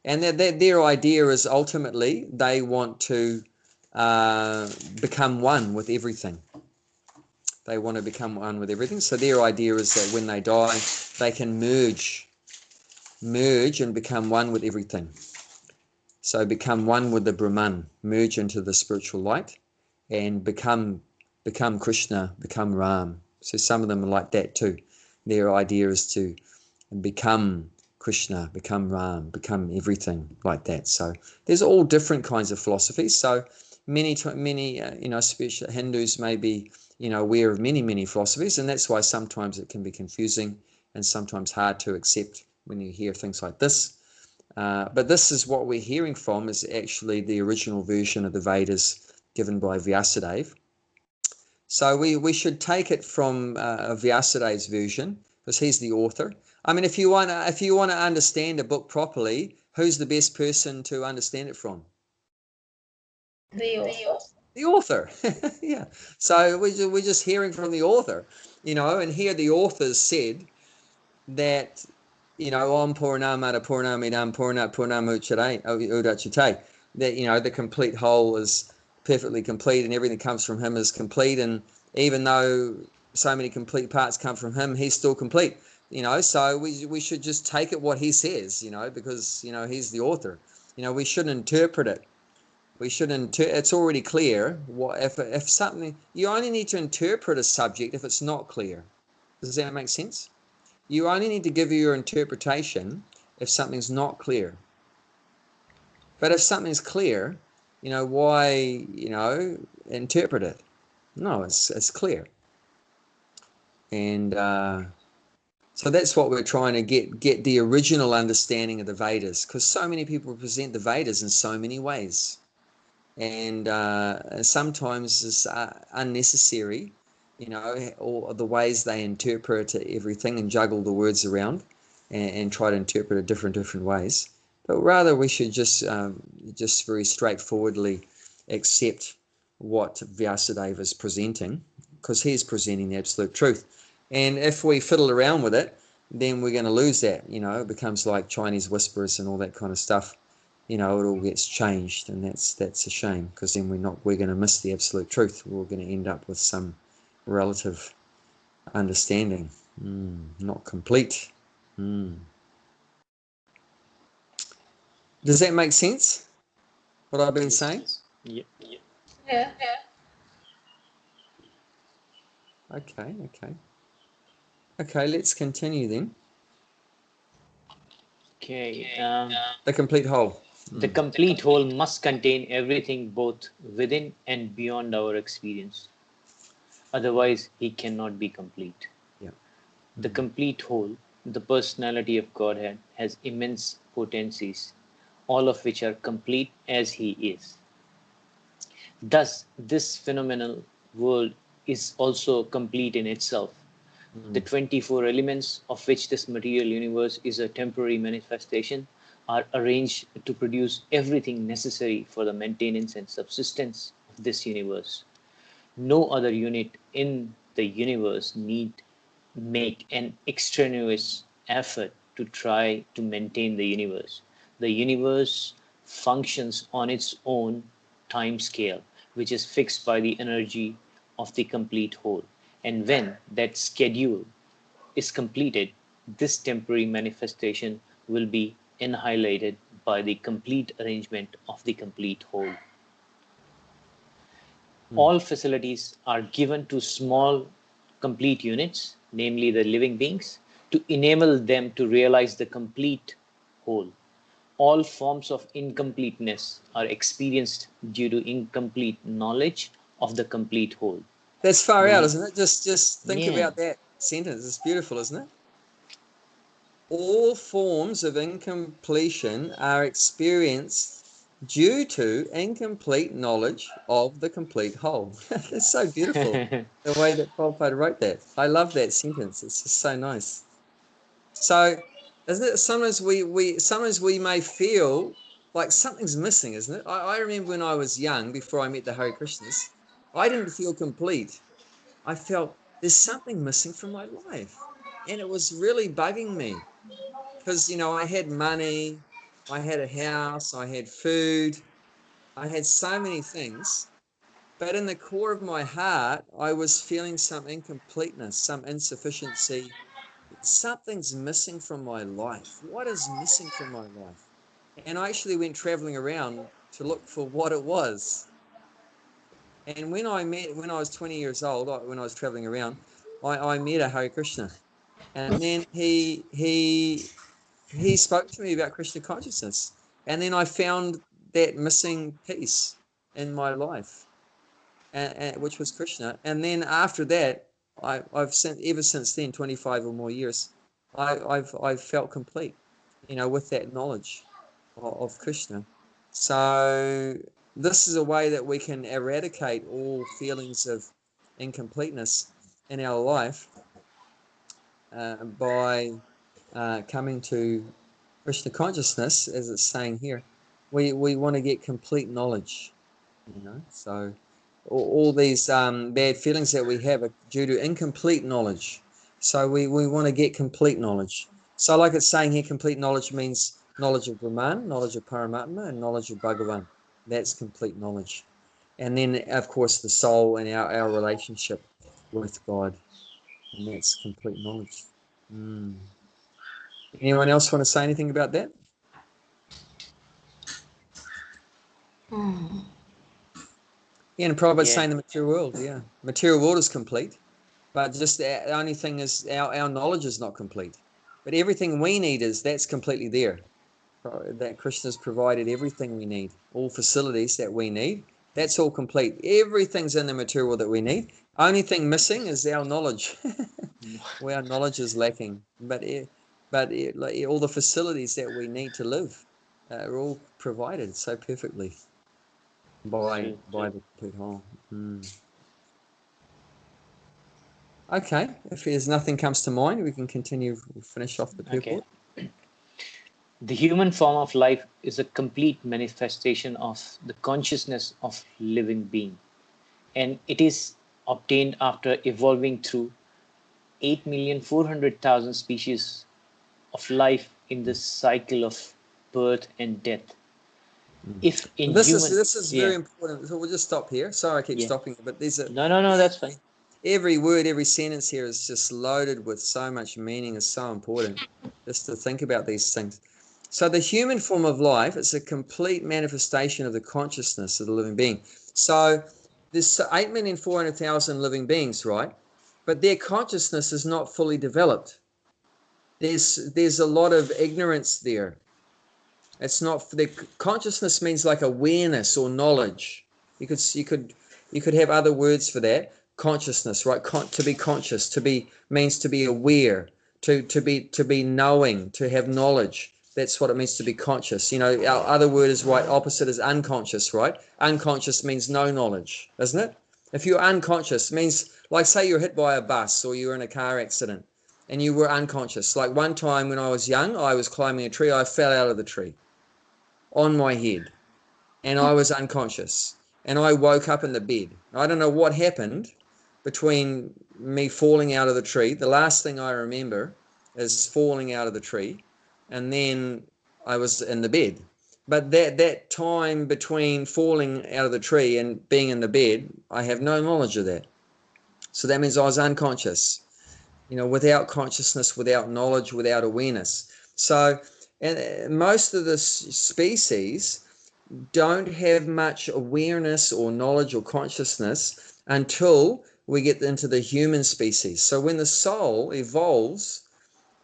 And their idea is ultimately they want to become one with everything. They want to become one with everything. So their idea is that when they die, they can merge and become one with everything. So become one with the Brahman, merge into the spiritual light, and become Krishna, become Ram. So some of them are like that too. Their idea is to become Krishna, become Ram, become everything like that. So there's all different kinds of philosophies. So many especially Hindus may be aware of many philosophies, and that's why sometimes it can be confusing and sometimes hard to accept when you hear things like this. But this is what we're hearing from is actually the original version of the Vedas given by Vyasadeva. So we should take it from Vyasadev's version because he's the author. I mean, if you want to understand a book properly, who's the best person to understand it from? The author. Yeah. So we're just hearing from the author, and here the author said that, Om Purnamada Purnamidam Purnat Udachyate, that, the complete whole is perfectly complete and everything that comes from him is complete. And even though so many complete parts come from him, he's still complete, so we should just take it what he says, because, he's the author, We shouldn't interpret it. It's already clear. What if something, you only need to interpret a subject if it's not clear. Does that make sense? You only need to give your interpretation if something's not clear. But if something's clear, why, interpret it? No, it's clear. And so that's what we're trying to get the original understanding of the Vedas, because so many people present the Vedas in so many ways. And sometimes it's unnecessary, or the ways they interpret everything and juggle the words around and try to interpret it different ways. But rather we should just very straightforwardly accept what Vyasadeva is presenting, because he's presenting the absolute truth. And if we fiddle around with it, then we're going to lose that. It becomes like Chinese whispers and all that kind of stuff. It all gets changed, and that's a shame, because then we're going to miss the absolute truth. We're going to end up with some relative understanding, not complete. Does that make sense, what I've been saying? Yeah. Yeah. Okay, let's continue then. Okay. The complete whole. The complete whole must contain everything both within and beyond our experience. Otherwise, he cannot be complete. Yeah. The complete whole, the personality of Godhead, has immense potencies, all of which are complete as he is. Thus, this phenomenal world is also complete in itself. The 24 elements of which this material universe is a temporary manifestation are arranged to produce everything necessary for the maintenance and subsistence of this universe. No other unit in the universe need make an extraneous effort to try to maintain the universe. The universe functions on its own time scale, which is fixed by the energy of the complete whole. And when that schedule is completed, this temporary manifestation will be annihilated by the complete arrangement of the complete whole. All facilities are given to small complete units, namely the living beings, to enable them to realize the complete whole. All forms of incompleteness are experienced due to incomplete knowledge of the complete whole. That's far out, isn't it? Just think Yeah. about that sentence. It's beautiful, isn't it? All forms of incompletion are experienced due to incomplete knowledge of the complete whole. That's so beautiful, the way that Prabhupada wrote that. I love that sentence. It's just so nice. So, isn't it? Sometimes we may feel like something's missing, isn't it? I remember when I was young, before I met the Hare Krishnas, I didn't feel complete. I felt there's something missing from my life, and it was really bugging me, because I had money, I had a house, I had food, I had so many things, but in the core of my heart I was feeling some incompleteness, some insufficiency. Something's missing from my life. What is missing from my life? And I actually went traveling around to look for what it was. And when I was 20 years old, when I was traveling around, I met a Hare Krishna, and then he spoke to me about Krishna consciousness, and then I found that missing piece in my life, which was Krishna. And then after that, I've ever since then, 25 or more years, I've felt complete, with that knowledge of Krishna. So this is a way that we can eradicate all feelings of incompleteness in our life, by coming to Krishna consciousness, as it's saying here. We want to get complete knowledge, so all these bad feelings that we have are due to incomplete knowledge. So we want to get complete knowledge. So like it's saying here, complete knowledge means knowledge of Brahman, knowledge of Paramatma, and knowledge of Bhagavan. That's complete knowledge. And then, of course, the soul and our relationship with God, and that's complete knowledge. Anyone else want to say anything about that? Hmm. Yeah, and Prabhupada's Yeah. saying the material world, yeah. Material world is complete, but just the only thing is our knowledge is not complete. But everything we need that's completely there. That Krishna's provided everything we need, all facilities that we need. That's all complete. Everything's in the material that we need. Only thing missing is our knowledge. Where our knowledge is lacking. Like, all the facilities that we need to live are all provided so perfectly by True, true. the complete whole. Okay, if there's nothing comes to mind, we can continue. We'll finish off the Okay. purport. The human form of life is a complete manifestation of the consciousness of living being, and it is obtained after evolving through 8,400,000 species of life in the cycle of birth and death. If in This human, is very yeah, important. So we'll just stop here. Sorry, I keep yeah, stopping, but these are no, no, no, that's fine. every word, every sentence here is just loaded with so much meaning. Is so important just to think about these things. So the human form of life is a complete manifestation of the consciousness of the living being. So there's 8,400,000 living beings, right? But their consciousness is not fully developed. There's a lot of ignorance there. It's not the consciousness means like awareness or knowledge. You could have other words for that. Consciousness, right? To be conscious, to be means to be aware, to be knowing, to have knowledge. That's what it means to be conscious. Our other word is right. Opposite is unconscious, right? Unconscious means no knowledge, doesn't it? If you're unconscious, it means like say you're hit by a bus or you're in a car accident and you were unconscious. Like one time when I was young, I was climbing a tree, I fell out of the tree on my head and I was unconscious and I woke up in the bed. I don't know what happened between me falling out of the tree. The last thing I remember is falling out of the tree and then I was in the bed. But that time between falling out of the tree and being in the bed, I have no knowledge of that. So that means I was unconscious, without consciousness, without knowledge, without awareness. So, and most of the species don't have much awareness or knowledge or consciousness until we get into the human species. So when the soul evolves,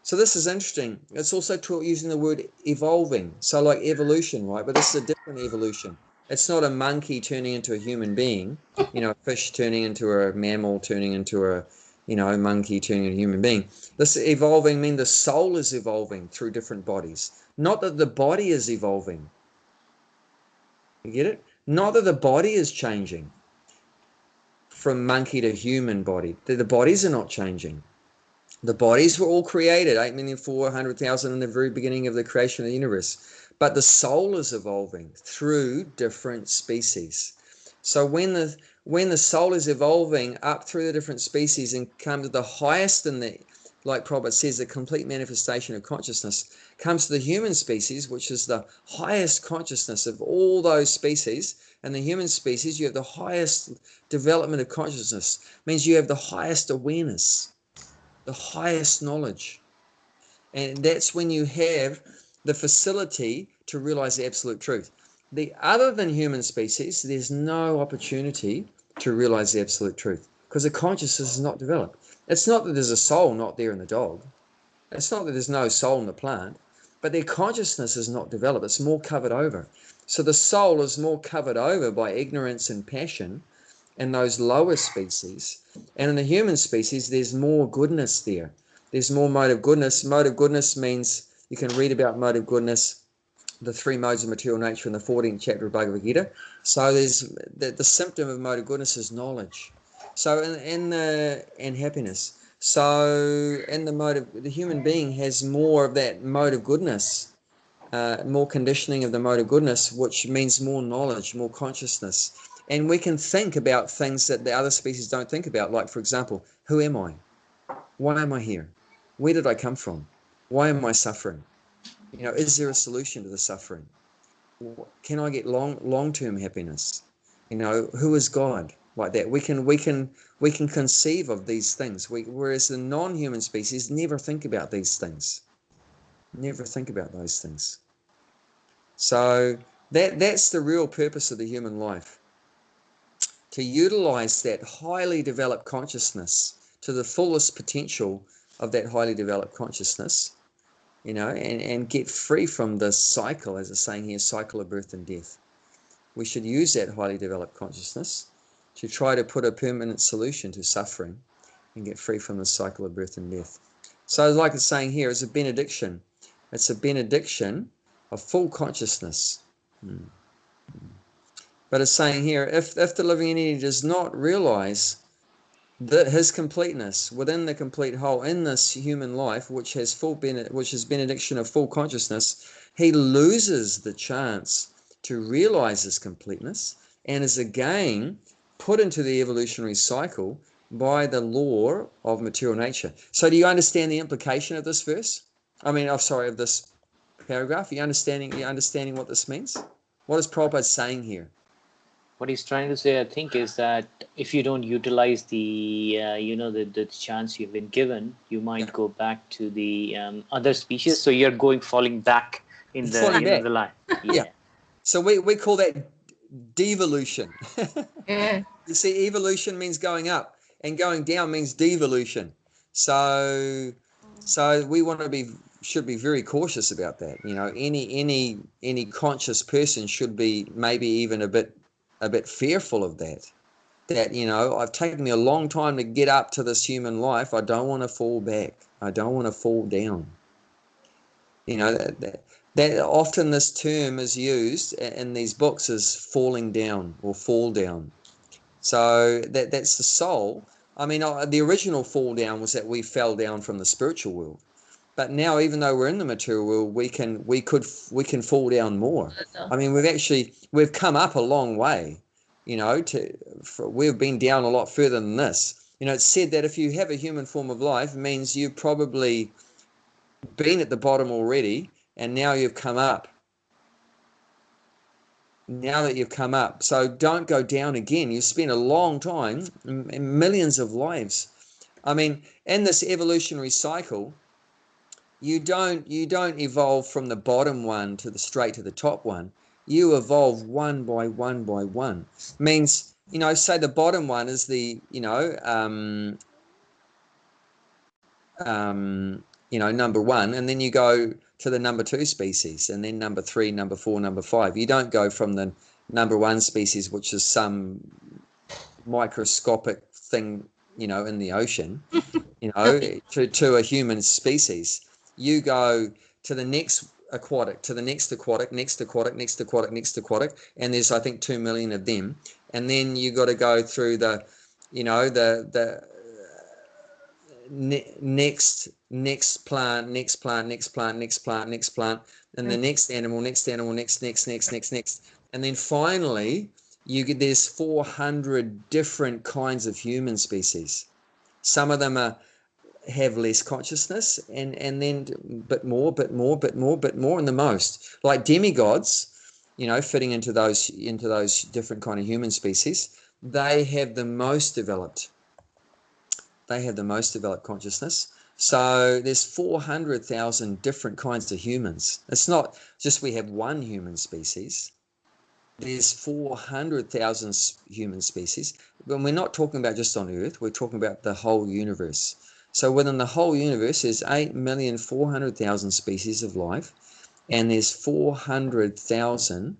so this is interesting. It's also taught using the word evolving. So like evolution, right? But this is a different evolution. It's not a monkey turning into a human being, a fish turning into a mammal, turning into a monkey turning into a human being. This evolving means the soul is evolving through different bodies. Not that the body is evolving. You get it? Not that the body is changing from monkey to human body. The bodies are not changing. The bodies were all created, 8,400,000 in the very beginning of the creation of the universe. But the soul is evolving through different species. So when the soul is evolving up through the different species and comes to the highest like Prabhupada says, the complete manifestation of consciousness, comes to the human species, which is the highest consciousness of all those species. And the human species, you have the highest development of consciousness, means you have the highest awareness, the highest knowledge. And that's when you have the facility to realize the absolute truth. The other than human species, there's no opportunity to realize the absolute truth because the consciousness is not developed. It's not that there's a soul not there in the dog. It's not that there's no soul in the plant, but their consciousness is not developed. It's more covered over. So the soul is more covered over by ignorance and passion in those lower species. And in the human species, there's more goodness there. There's more mode of goodness. Mode of goodness means you can read about mode of goodness, the three modes of material nature in the 14th chapter of Bhagavad Gita. So there's the symptom of mode of goodness is knowledge. So and happiness. So in the mode of the human being has more of that mode of goodness, more conditioning of the mode of goodness, which means more knowledge, more consciousness. And we can think about things that the other species don't think about. Like, for example, who am I? Why am I here? Where did I come from? Why am I suffering? Is there a solution to the suffering? Can I get long-term happiness? Who is God? Like that. We can conceive of these things. Whereas the non-human species never think about these things. Never think about those things. So That's the real purpose of the human life, to utilize that highly developed consciousness to the fullest potential of that highly developed consciousness, and get free from this cycle, as it's saying here, cycle of birth and death. We should use that highly developed consciousness to try to put a permanent solution to suffering and get free from the cycle of birth and death. So like it's saying here, it's a benediction. It's a benediction of full consciousness. But it's saying here, if the living entity does not realize that his completeness within the complete whole in this human life, which is benediction of full consciousness, he loses the chance to realize his completeness and is again put into the evolutionary cycle by the law of material nature. So do you understand the implication of this verse? Of this paragraph? Are you understanding what this means? What is Prabhupada saying here? What he's trying to say, I think, is that if you don't utilize the chance you've been given, you might go back to the other species. So you're falling back in the line. Yeah. So we call that devolution. Yeah. You see, evolution means going up, and going down means devolution. So we should be very cautious about that. Any conscious person should be maybe even a bit fearful of that. I've taken me a long time to get up to this human life. I don't want to fall back. I don't want to fall down. That often this term is used in these books as falling down or fall down. So that's the soul. The original fall down was that we fell down from the spiritual world. But now, even though we're in the material world, we can fall down more. We've come up a long way. We've been down a lot further than this. It's said that if you have a human form of life, it means you've probably been at the bottom already, and now you've come up. Now that you've come up, so don't go down again. You've spent a long time, millions of lives. In this evolutionary cycle, you don't evolve from the bottom one to the straight to the top one. You evolve one by one by one. Means, say the bottom one is the number one, and then you go to the number 2 species, and then number 3, number 4, number 5. You don't go from the number 1 species, which is some microscopic thing, in the ocean, to a human species. You go to the next aquatic, to the next aquatic, next aquatic, next aquatic, next aquatic, and there's, I think, 2 million of them. And then you got to go through the next plant, next plant, next plant, next plant, next plant, and the next animal, next, and then finally there's 400 different kinds of human species. Some of them have less consciousness, and then bit more, and the most, like demigods, fitting into those different kind of human species. They have the most developed consciousness. So there's 400,000 different kinds of humans. It's not just we have one human species. There's 400,000 human species. But we're not talking about just on Earth. We're talking about the whole universe. So within the whole universe, there's 8,400,000 species of life. And there's 400,000,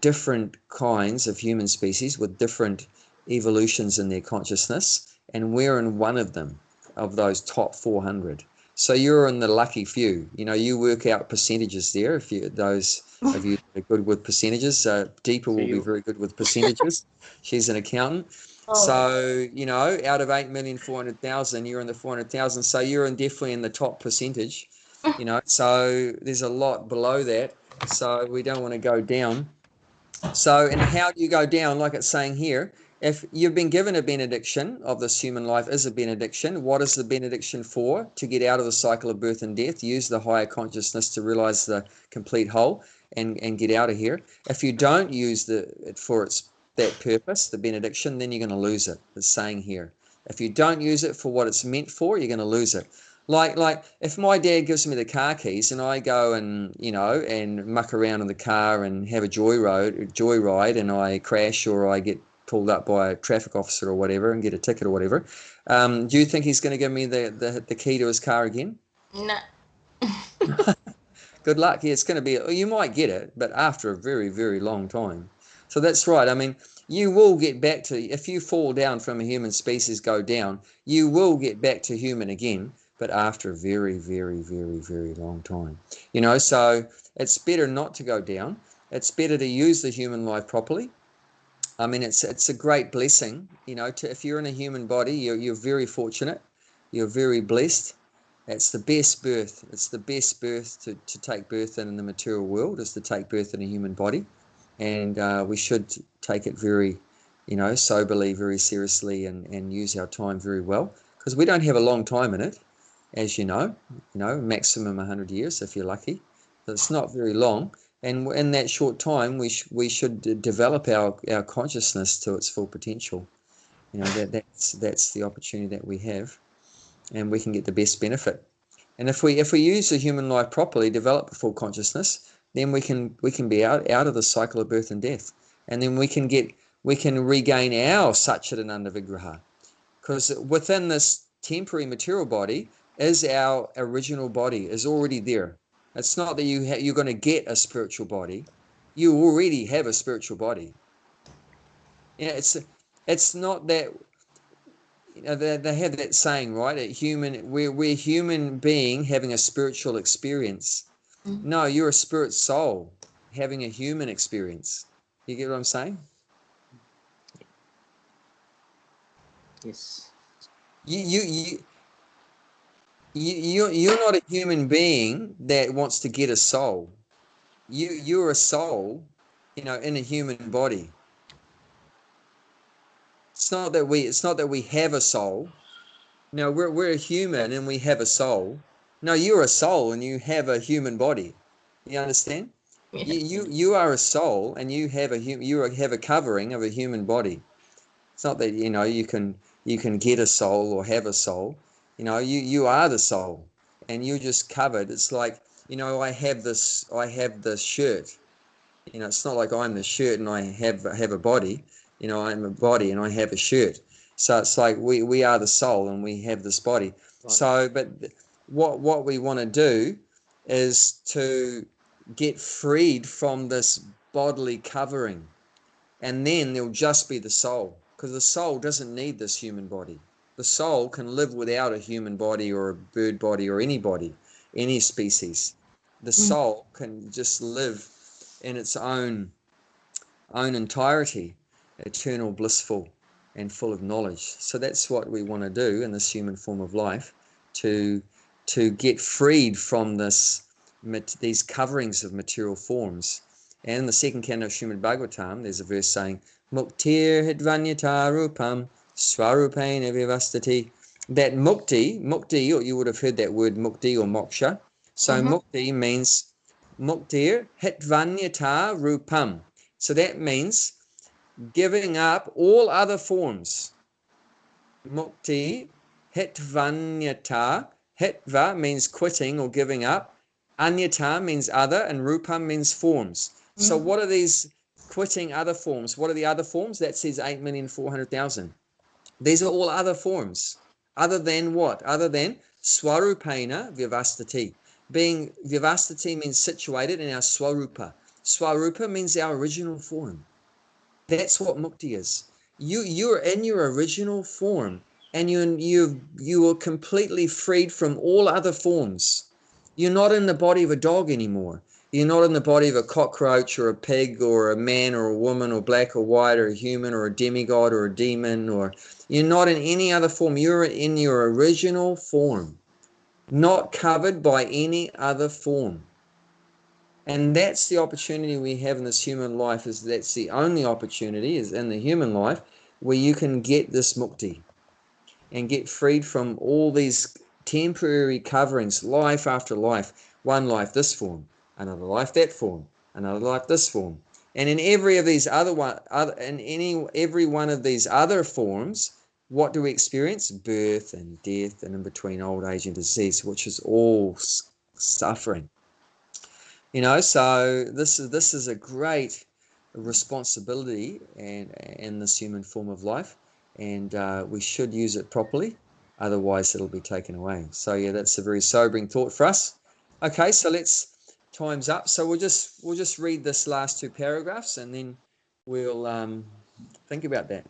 different kinds of human species with different evolutions in their consciousness. And we're in one of them, of those top 400. So you're in the lucky few. You work out percentages there. Those of you that are good with percentages, Deepa will be very good with percentages. She's an accountant. Oh. So, out of 8,400,000, you're in the 400,000. So you're definitely in the top percentage. So there's a lot below that. So we don't want to go down. So, and how do you go down? Like it's saying here, if you've been given a benediction of this human life is a benediction, what is the benediction for? To get out of the cycle of birth and death, use the higher consciousness to realize the complete whole and get out of here. If you don't use it for that purpose, the benediction, then you're going to lose it. It's saying here. If you don't use it for what it's meant for, you're going to lose it. Like if my dad gives me the car keys and I go and, and muck around in the car and have a joyride and I crash or I get pulled up by a traffic officer or whatever and get a ticket or whatever, do you think he's going to give me the key to his car again? No. Good luck. Yeah, it's going to be, you might get it, but after a very, very long time. So that's right. I mean, you will get back to, if you fall down from a human species, go down, you will get back to human again, but after a very, very, very, very long time. So it's better not to go down. It's better to use the human life properly. I mean, it's a great blessing, if you're in a human body, you're very fortunate. You're very blessed. It's the best birth. It's the best birth to take birth in the material world, is to take birth in a human body. And we should take it very, soberly, very seriously, and use our time very well, because we don't have a long time in it, as maximum 100 years if you're lucky. So it's not very long. And in that short time, we should develop our consciousness to its full potential. That's the opportunity that we have, and we can get the best benefit. And if we use the human life properly, develop the full consciousness, then we can be out of the cycle of birth and death, and then we can regain our Satchidananda Vigraha, because within this temporary material body is our original body, is already there. It's not that you're going to get a spiritual body. You already have a spiritual body. It's not that, they have that saying, right? We're human being having a spiritual experience. No, you're a spirit soul having a human experience. You get what I'm saying? Yes. You're not a human being that wants to get a soul. You're a soul, in a human body. It's not that we have a soul. No, we're a human and we have a soul. No, you're a soul and you have a human body. You understand? Yeah. You are a soul and you have a covering of a human body. It's not that you can get a soul or have a soul. You are the soul, and you're just covered. It's like, I have this shirt. It's not like I'm the shirt and I have a body. I'm a body and I have a shirt. So it's like we are the soul and we have this body. Right. So, but what we want to do is to get freed from this bodily covering, and then there'll just be the soul, because the soul doesn't need this human body. The soul can live without a human body or a bird body or any species. The soul can just live in its own entirety, eternal, blissful, and full of knowledge. So that's what we want to do in this human form of life, to get freed from these coverings of material forms. And in the second canto of Srimad Bhagavatam, there's a verse saying, Muktir hidvanyata rupam swarupena vivastati. That mukti, you would have heard that word mukti or moksha. So mukti means muktir hitvanyata rupam. So that means giving up all other forms. Mukti hitvanyata. Hitva means quitting or giving up. Anyata means other, and rupam means forms. So what are these quitting other forms? What are the other forms? That says 8,400,000. These are all other forms. Other than what? Other than swarupena vivastati. Being vivastati means situated in our swarupa. Swarupa means our original form. That's what mukti is. You're in your original form, and you are completely freed from all other forms. You're not in the body of a dog anymore. You're not in the body of a cockroach or a pig or a man or a woman or black or white or a human or a demigod or a demon, or you're not in any other form. You're in your original form, not covered by any other form. And that's the opportunity we have in this human life. That's the only opportunity is in the human life where you can get this mukti and get freed from all these temporary coverings, life after life. One life this form, another life that form, another life this form, and in every one of these other forms, what do we experience? Birth and death, and in between old age and disease, which is all suffering. So this is a great responsibility and in this human form of life, and we should use it properly. Otherwise, it'll be taken away. So yeah, that's a very sobering thought for us. Okay, so time's up. So we'll just read this last two paragraphs, and then we'll think about that.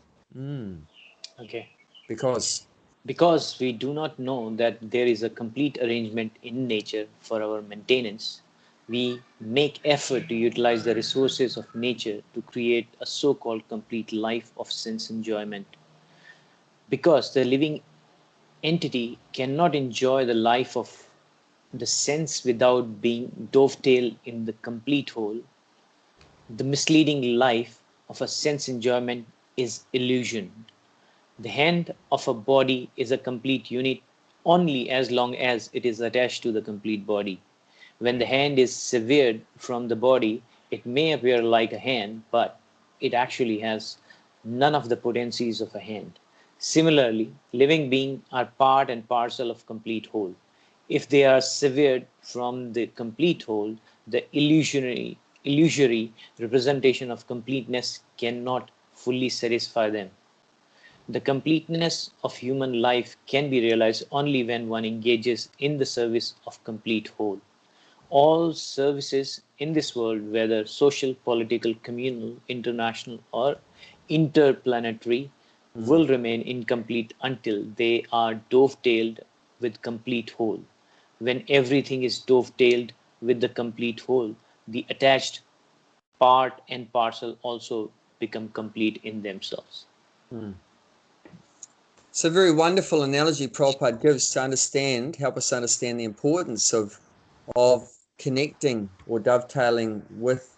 Okay. Because we do not know that there is a complete arrangement in nature for our maintenance, we make effort to utilize the resources of nature to create a so-called complete life of sense enjoyment. Because the living entity cannot enjoy the life of the sense without being dovetailed in the complete whole, the misleading life of a sense enjoyment is illusion. The hand of a body is a complete unit only as long as it is attached to the complete body. When the hand is severed from the body, it may appear like a hand, but it actually has none of the potencies of a hand. Similarly, living beings are part and parcel of complete whole. If they are severed from the complete whole, the illusory representation of completeness cannot fully satisfy them. The completeness of human life can be realized only when one engages in the service of complete whole. All services in this world, whether social, political, communal, international, or interplanetary, will remain incomplete until they are dovetailed with complete whole. When everything is dovetailed with the complete whole, the attached part and parcel also become complete in themselves. it's a very wonderful analogy Prabhupada gives to help us understand the importance of connecting or dovetailing with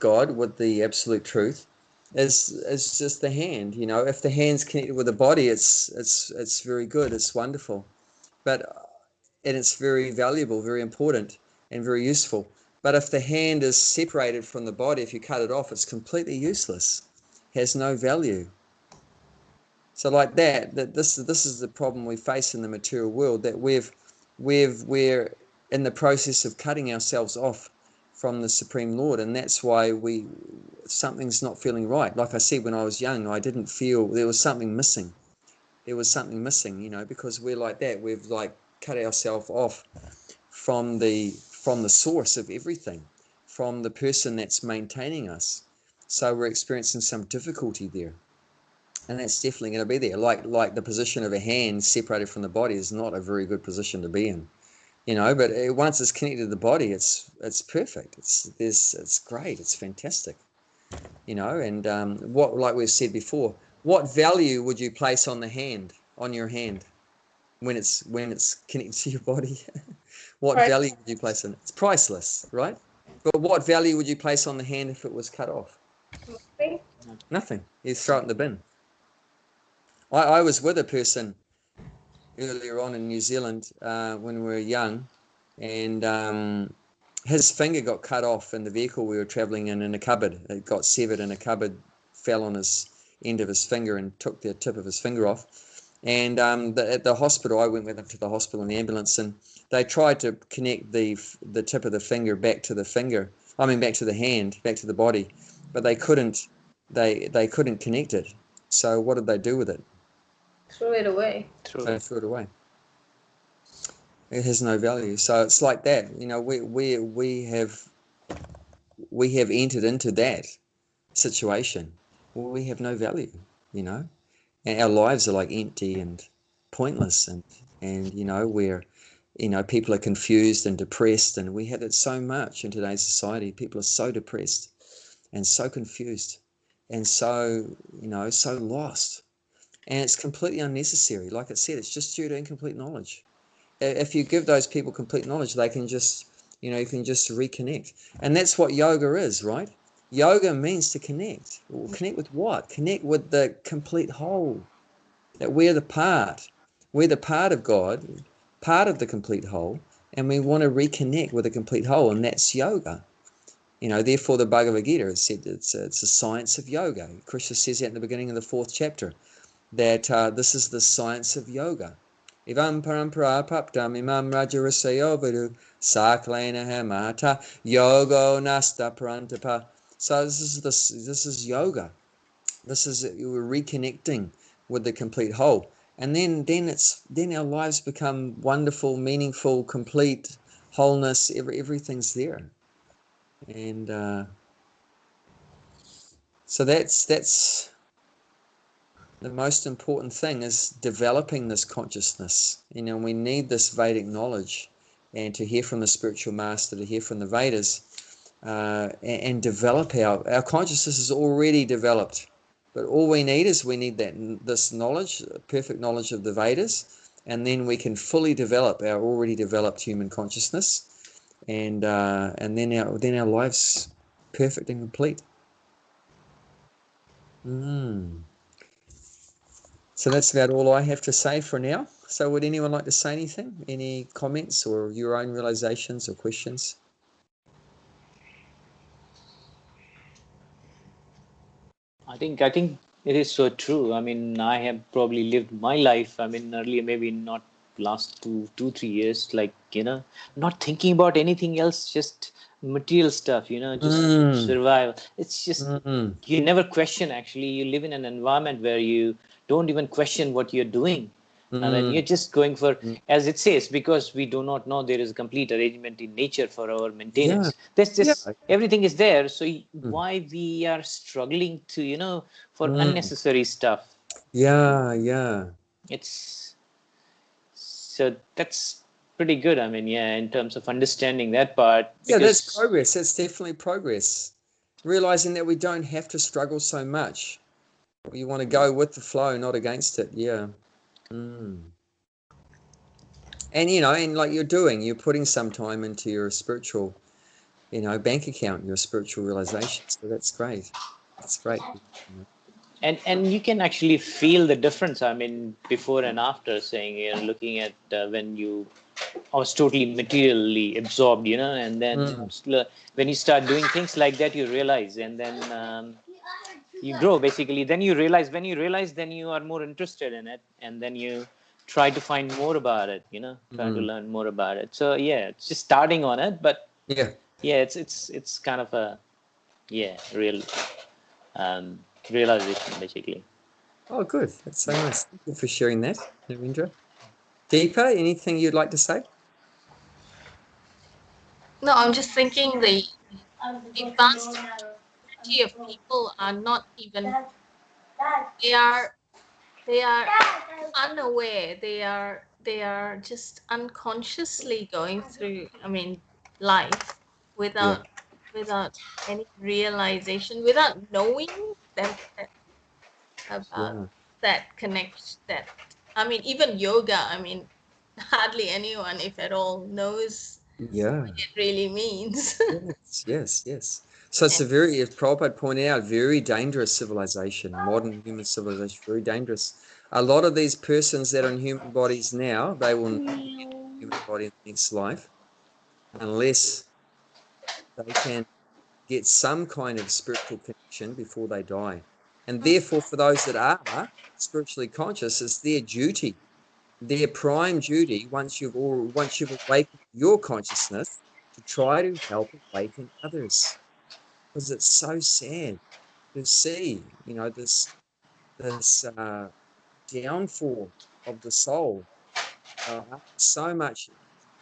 God, with the absolute truth, is just the hand. If the hand's connected with the body, it's very good, it's wonderful, and it's very valuable, very important, and very useful. But if the hand is separated from the body, if you cut it off, it's completely useless, has no value. So like that this is the problem we face in the material world, that we're in the process of cutting ourselves off from the Supreme Lord, and that's why something's not feeling right. Like I said, when I was young, I didn't feel there was something missing. Because we're like that. We've like cut ourselves off from the source of everything, from the person that's maintaining us. So we're experiencing some difficulty there. And that's definitely going to be there. Like the position of a hand separated from the body is not a very good position to be in, But once it's connected to the body, it's perfect. It's great. It's fantastic, And like we've said before, what value would you place on your hand, when it's connected to your body? What value would you place on it? It's priceless, right? But what value would you place on the hand if it was cut off? Nothing. You throw it in the bin. I was with a person earlier on in New Zealand when we were young, and his finger got cut off in the vehicle we were traveling in a cupboard. It got severed in a cupboard, fell on his end of his finger and took the tip of his finger off. And at the hospital, I went with him to the hospital in the ambulance, and they tried to connect the tip of the finger back to the back to the hand, back to the body, but they couldn't. They couldn't connect it. So what did they do with it? Threw it away. They threw it away. It has no value. So it's like that. We have entered into that situation where we have no value, and our lives are like empty and pointless, and where people are confused and depressed, and we have it so much in today's society. People are so depressed and so confused and so so lost. And it's completely unnecessary. Like I said, it's just due to incomplete knowledge. If you give those people complete knowledge, they can just, you can just reconnect. And that's what yoga is, right? Yoga means to connect. Well, connect with what? Connect with the complete whole. That we're the part. We're the part of God, part of the complete whole, and we want to reconnect with the complete whole, and that's yoga. Therefore the Bhagavad Gita has said it's a science of yoga. Krishna says that in the beginning of the 4th chapter. that this is the science of yoga. Ivam parampara paptam imam rajarasayovadu saklena hemata yogo nasta parantapa. So this is yoga. This is we're reconnecting with the complete whole, and then our lives become wonderful, meaningful, complete wholeness. Everything's there, and so that's the most important thing, is developing this consciousness. We need this Vedic knowledge, and to hear from the spiritual master, to hear from the Vedas, and develop our consciousness is already developed. But all we need is this knowledge, perfect knowledge of the Vedas, and then we can fully develop our already developed human consciousness, and then our life's perfect and complete. So that's about all I have to say for now. So would anyone like to say anything? Any comments or your own realizations or questions? I think it is so true. I mean, I have probably lived my life. I mean, earlier maybe not last 2 3 years, like not thinking about anything else, just material stuff. Just survival. It's just you never question. Actually, you live in an environment where you don't even question what you're doing. I mean, you're just going for, as it says, because we do not know there is a complete arrangement in nature for our maintenance. There's just everything is there. So why we are struggling to, for unnecessary stuff? Yeah. It's so that's pretty good. I mean, in terms of understanding that part. Yeah, that's progress. That's definitely progress. Realizing that we don't have to struggle so much. You want to go with the flow, not against it. Yeah. And and like you're putting some time into your spiritual, bank account, your spiritual realization. So that's great. That's great. And you can actually feel the difference. I mean, before and after, saying looking at when I was totally materially absorbed, and then when you start doing things like that, you realize, and then you grow basically. Then you realize, when you realize, then you are more interested in it, and then you try to find more about it, trying to learn more about it. So it's just starting on it, but it's kind of a real realization basically. Oh, good. That's so nice. Thank you for sharing that, Narendra. Deepa, anything you'd like to say? No, I'm just thinking the vast majority of people are not even, they are unaware. They are just unconsciously going through, life without any realization, without knowing that about that connection. Even yoga, hardly anyone, if at all, knows what it really means. Yes. So it's as Prabhupada pointed out, very dangerous civilization, modern human civilization, very dangerous. A lot of these persons that are in human bodies now, they will not be in a human body in the next life unless they can get some kind of spiritual connection before they die. And therefore, for those that are spiritually conscious, it's their duty, their prime duty, once you've awakened your consciousness, to try to help awaken others. Because it's so sad to see, this downfall of the soul, after so much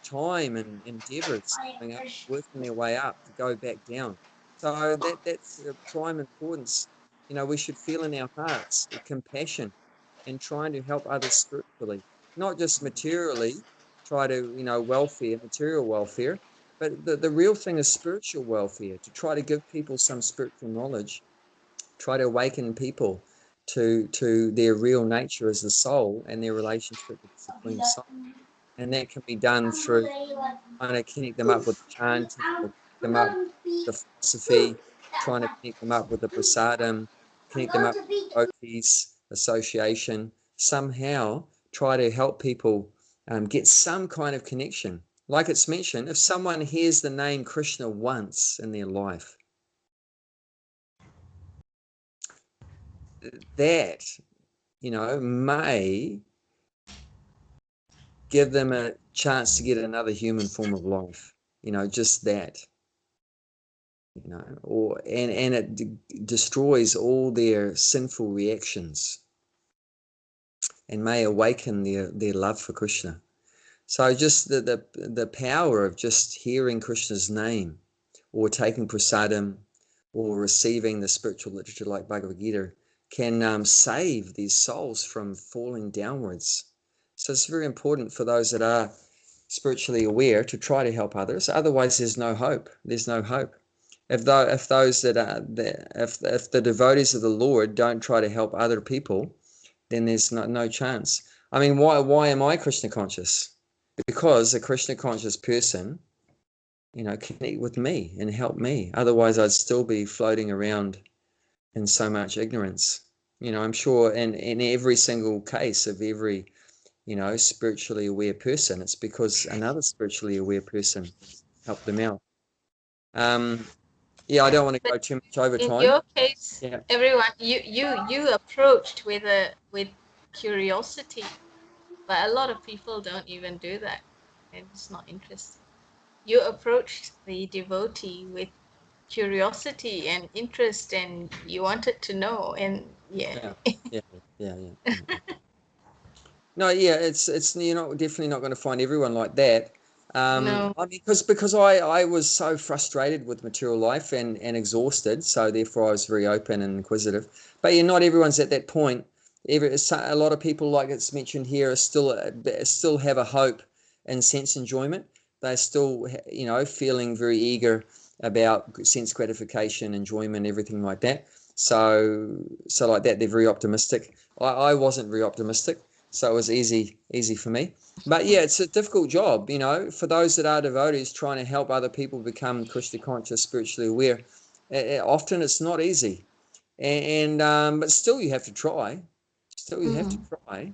time and endeavors going up, working their way up, to go back down. So that's the prime importance. We should feel in our hearts compassion and trying to help others spiritually, not just materially, try to, material welfare, but the real thing is spiritual welfare, to try to give people some spiritual knowledge, try to awaken people to their real nature as the soul and their relationship with the Supreme Soul. And that can be done through trying to connect them up with chanting, or connect them up with the philosophy, trying to connect them up with the prasadam, connect them up with the devotees association, somehow try to help people get some kind of connection. Like it's mentioned, if someone hears the name Krishna once in their life, that, may give them a chance to get another human form of life, just that, and it destroys all their sinful reactions and may awaken their love for Krishna. So just the power of just hearing Krishna's name, or taking prasadam, or receiving the spiritual literature like Bhagavad Gita, can save these souls from falling downwards. So it's very important for those that are spiritually aware to try to help others. Otherwise, there's no hope. There's no hope. If those that are if the devotees of the Lord don't try to help other people, then there's no chance. I mean, why am I Krishna conscious? Because a Krishna conscious person, connect with me and help me. Otherwise, I'd still be floating around in so much ignorance. I'm sure in every single case of every, spiritually aware person, it's because another spiritually aware person helped them out. Yeah, I don't want to But go too much over in time. your case, Yeah. everyone, you approached with curiosity, but a lot of people don't even do that, and it's not interesting. You approached the devotee with curiosity and interest, and you wanted to know, and yeah. Yeah. No, yeah, it's you're not definitely not going to find everyone like that. I No. mean, because I was so frustrated with material life and exhausted, so therefore I was very open and inquisitive. But yeah, not everyone's at that point. A lot of people, like it's mentioned here, are still have a hope and sense enjoyment. They're still, feeling very eager about sense gratification, enjoyment, everything like that. So like that, they're very optimistic. I wasn't very optimistic. So it was easy for me. But yeah, it's a difficult job, for those that are devotees trying to help other people become Krishna conscious, spiritually aware. Often it's not easy, but still you have to try. Still you have to try,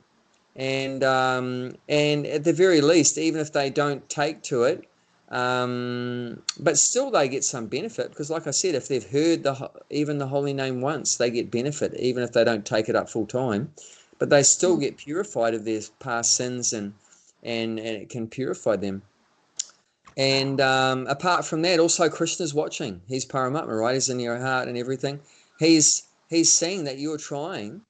and at the very least, even if they don't take to it, but still they get some benefit, because, like I said, if they've heard even the holy name once, they get benefit, even if they don't take it up full time. But they still get purified of their past sins, and it can purify them. And apart from that, also Krishna's watching. He's Paramatma, right? He's in your heart and everything. He's seeing that you're trying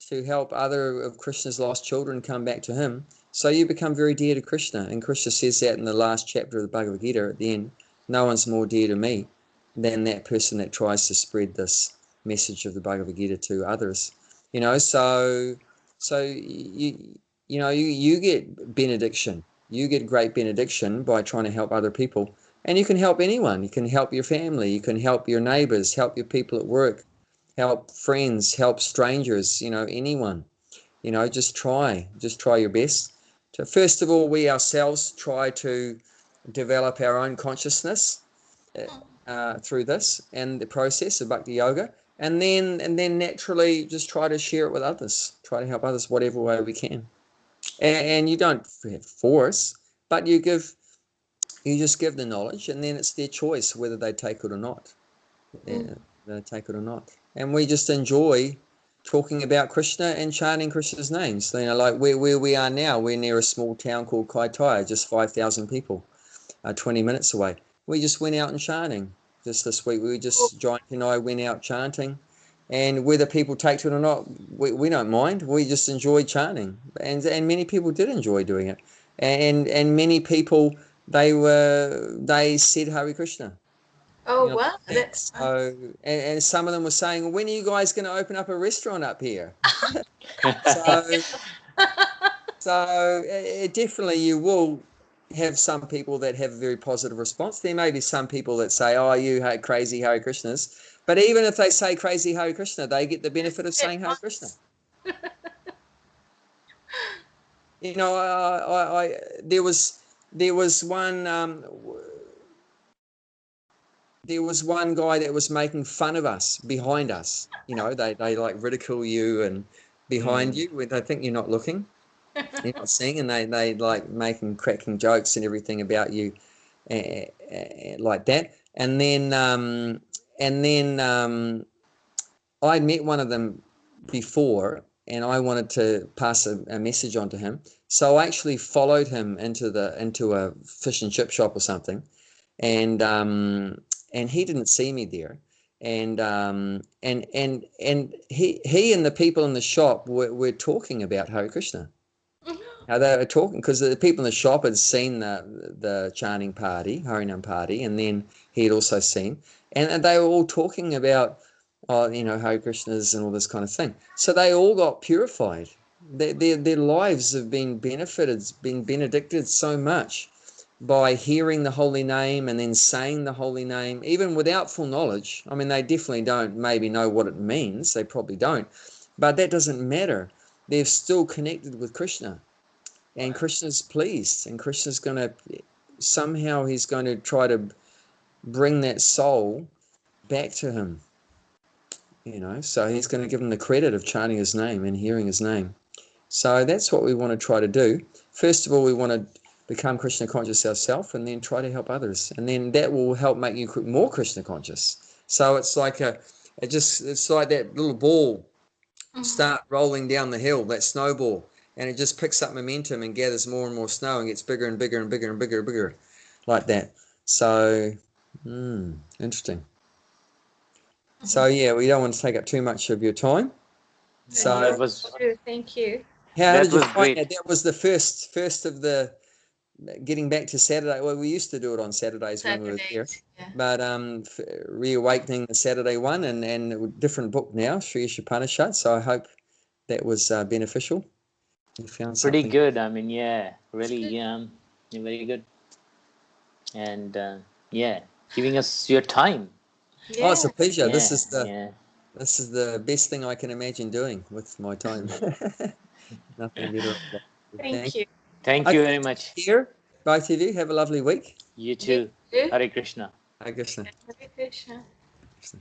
to help other of Krishna's lost children come back to him. So you become very dear to Krishna. And Krishna says that in the last chapter of the Bhagavad Gita at the end. No one's more dear to me than that person that tries to spread this message of the Bhagavad Gita to others. So you get benediction. You get great benediction by trying to help other people. And you can help anyone. You can help your family. You can help your neighbors, help your people at work, help friends, help strangers, anyone. Just try your best. First of all, we ourselves try to develop our own consciousness through this and the process of bhakti yoga. And then naturally just try to share it with others. Try to help others whatever way we can. And you don't force, but you just give the knowledge, and then it's their choice whether they take it or not. They take it or not. And we just enjoy talking about Krishna and chanting Krishna's names. Like where we are now, we're near a small town called Kaitaya, just 5,000 people, 20 minutes away. We just went out and chanting. Just this week, Giant and I went out chanting. And whether people take to it or not, we don't mind. We just enjoy chanting. And many people did enjoy doing it. And many people, they said Hare Krishna. Oh, wow, that's So, and some of them were saying, when are you guys going to open up a restaurant up here? So definitely you will have some people that have a very positive response. There may be some people that say, oh, you hate crazy Hare Krishnas. But even if they say crazy Hare Krishna, they get the benefit of saying Hare Krishna. There was one guy that was making fun of us behind us. They like ridicule you and behind you when they think you're not looking, you're not seeing, and they like cracking jokes and everything about you, like that. And then I met one of them before, I wanted to pass a message on to him. So I actually followed him into a fish and chip shop or something, and he didn't see me there, and he and the people in the shop were talking about Hare Krishna. How they were talking, because the people in the shop had seen the chanting party, Harinam party, and then he had also seen, and they were all talking about, Hare Krishnas and all this kind of thing. So they all got purified. Their lives have been benedicted so much by hearing the holy name and then saying the holy name, even without full knowledge. I mean, they definitely don't maybe know what it means. They probably don't. But that doesn't matter. They're still connected with Krishna. And Krishna's pleased. And Krishna's going to, somehow he's going to try to bring that soul back to him. So he's going to give him the credit of chanting his name and hearing his name. So that's what we want to try to do. First of all, we want to become Krishna conscious ourselves, and then try to help others, and then that will help make you more Krishna conscious. So it's like it's like that little ball start rolling down the hill, that snowball, and it just picks up momentum and gathers more and more snow and gets bigger and bigger and bigger and bigger and bigger, like that. So interesting. So yeah, we don't want to take up too much of your time. So That was Thank you. how that did you was find great. that? That was the first of the getting back to Saturday. Well, we used to do it on Saturdays when we were there, yeah. but reawakening the Saturday one, and a different book now, Sri Isopanisad. So I hope that was beneficial. You found Pretty something good. I mean, yeah, really, very good. And giving us your time. Oh, it's a pleasure. Yeah, This is the best thing I can imagine doing with my time. Nothing better. Thank you. Thank you very much. Here, both of you, have a lovely week. You too. You too. Hare Krishna. Hare Krishna. Hare Krishna. Krishna.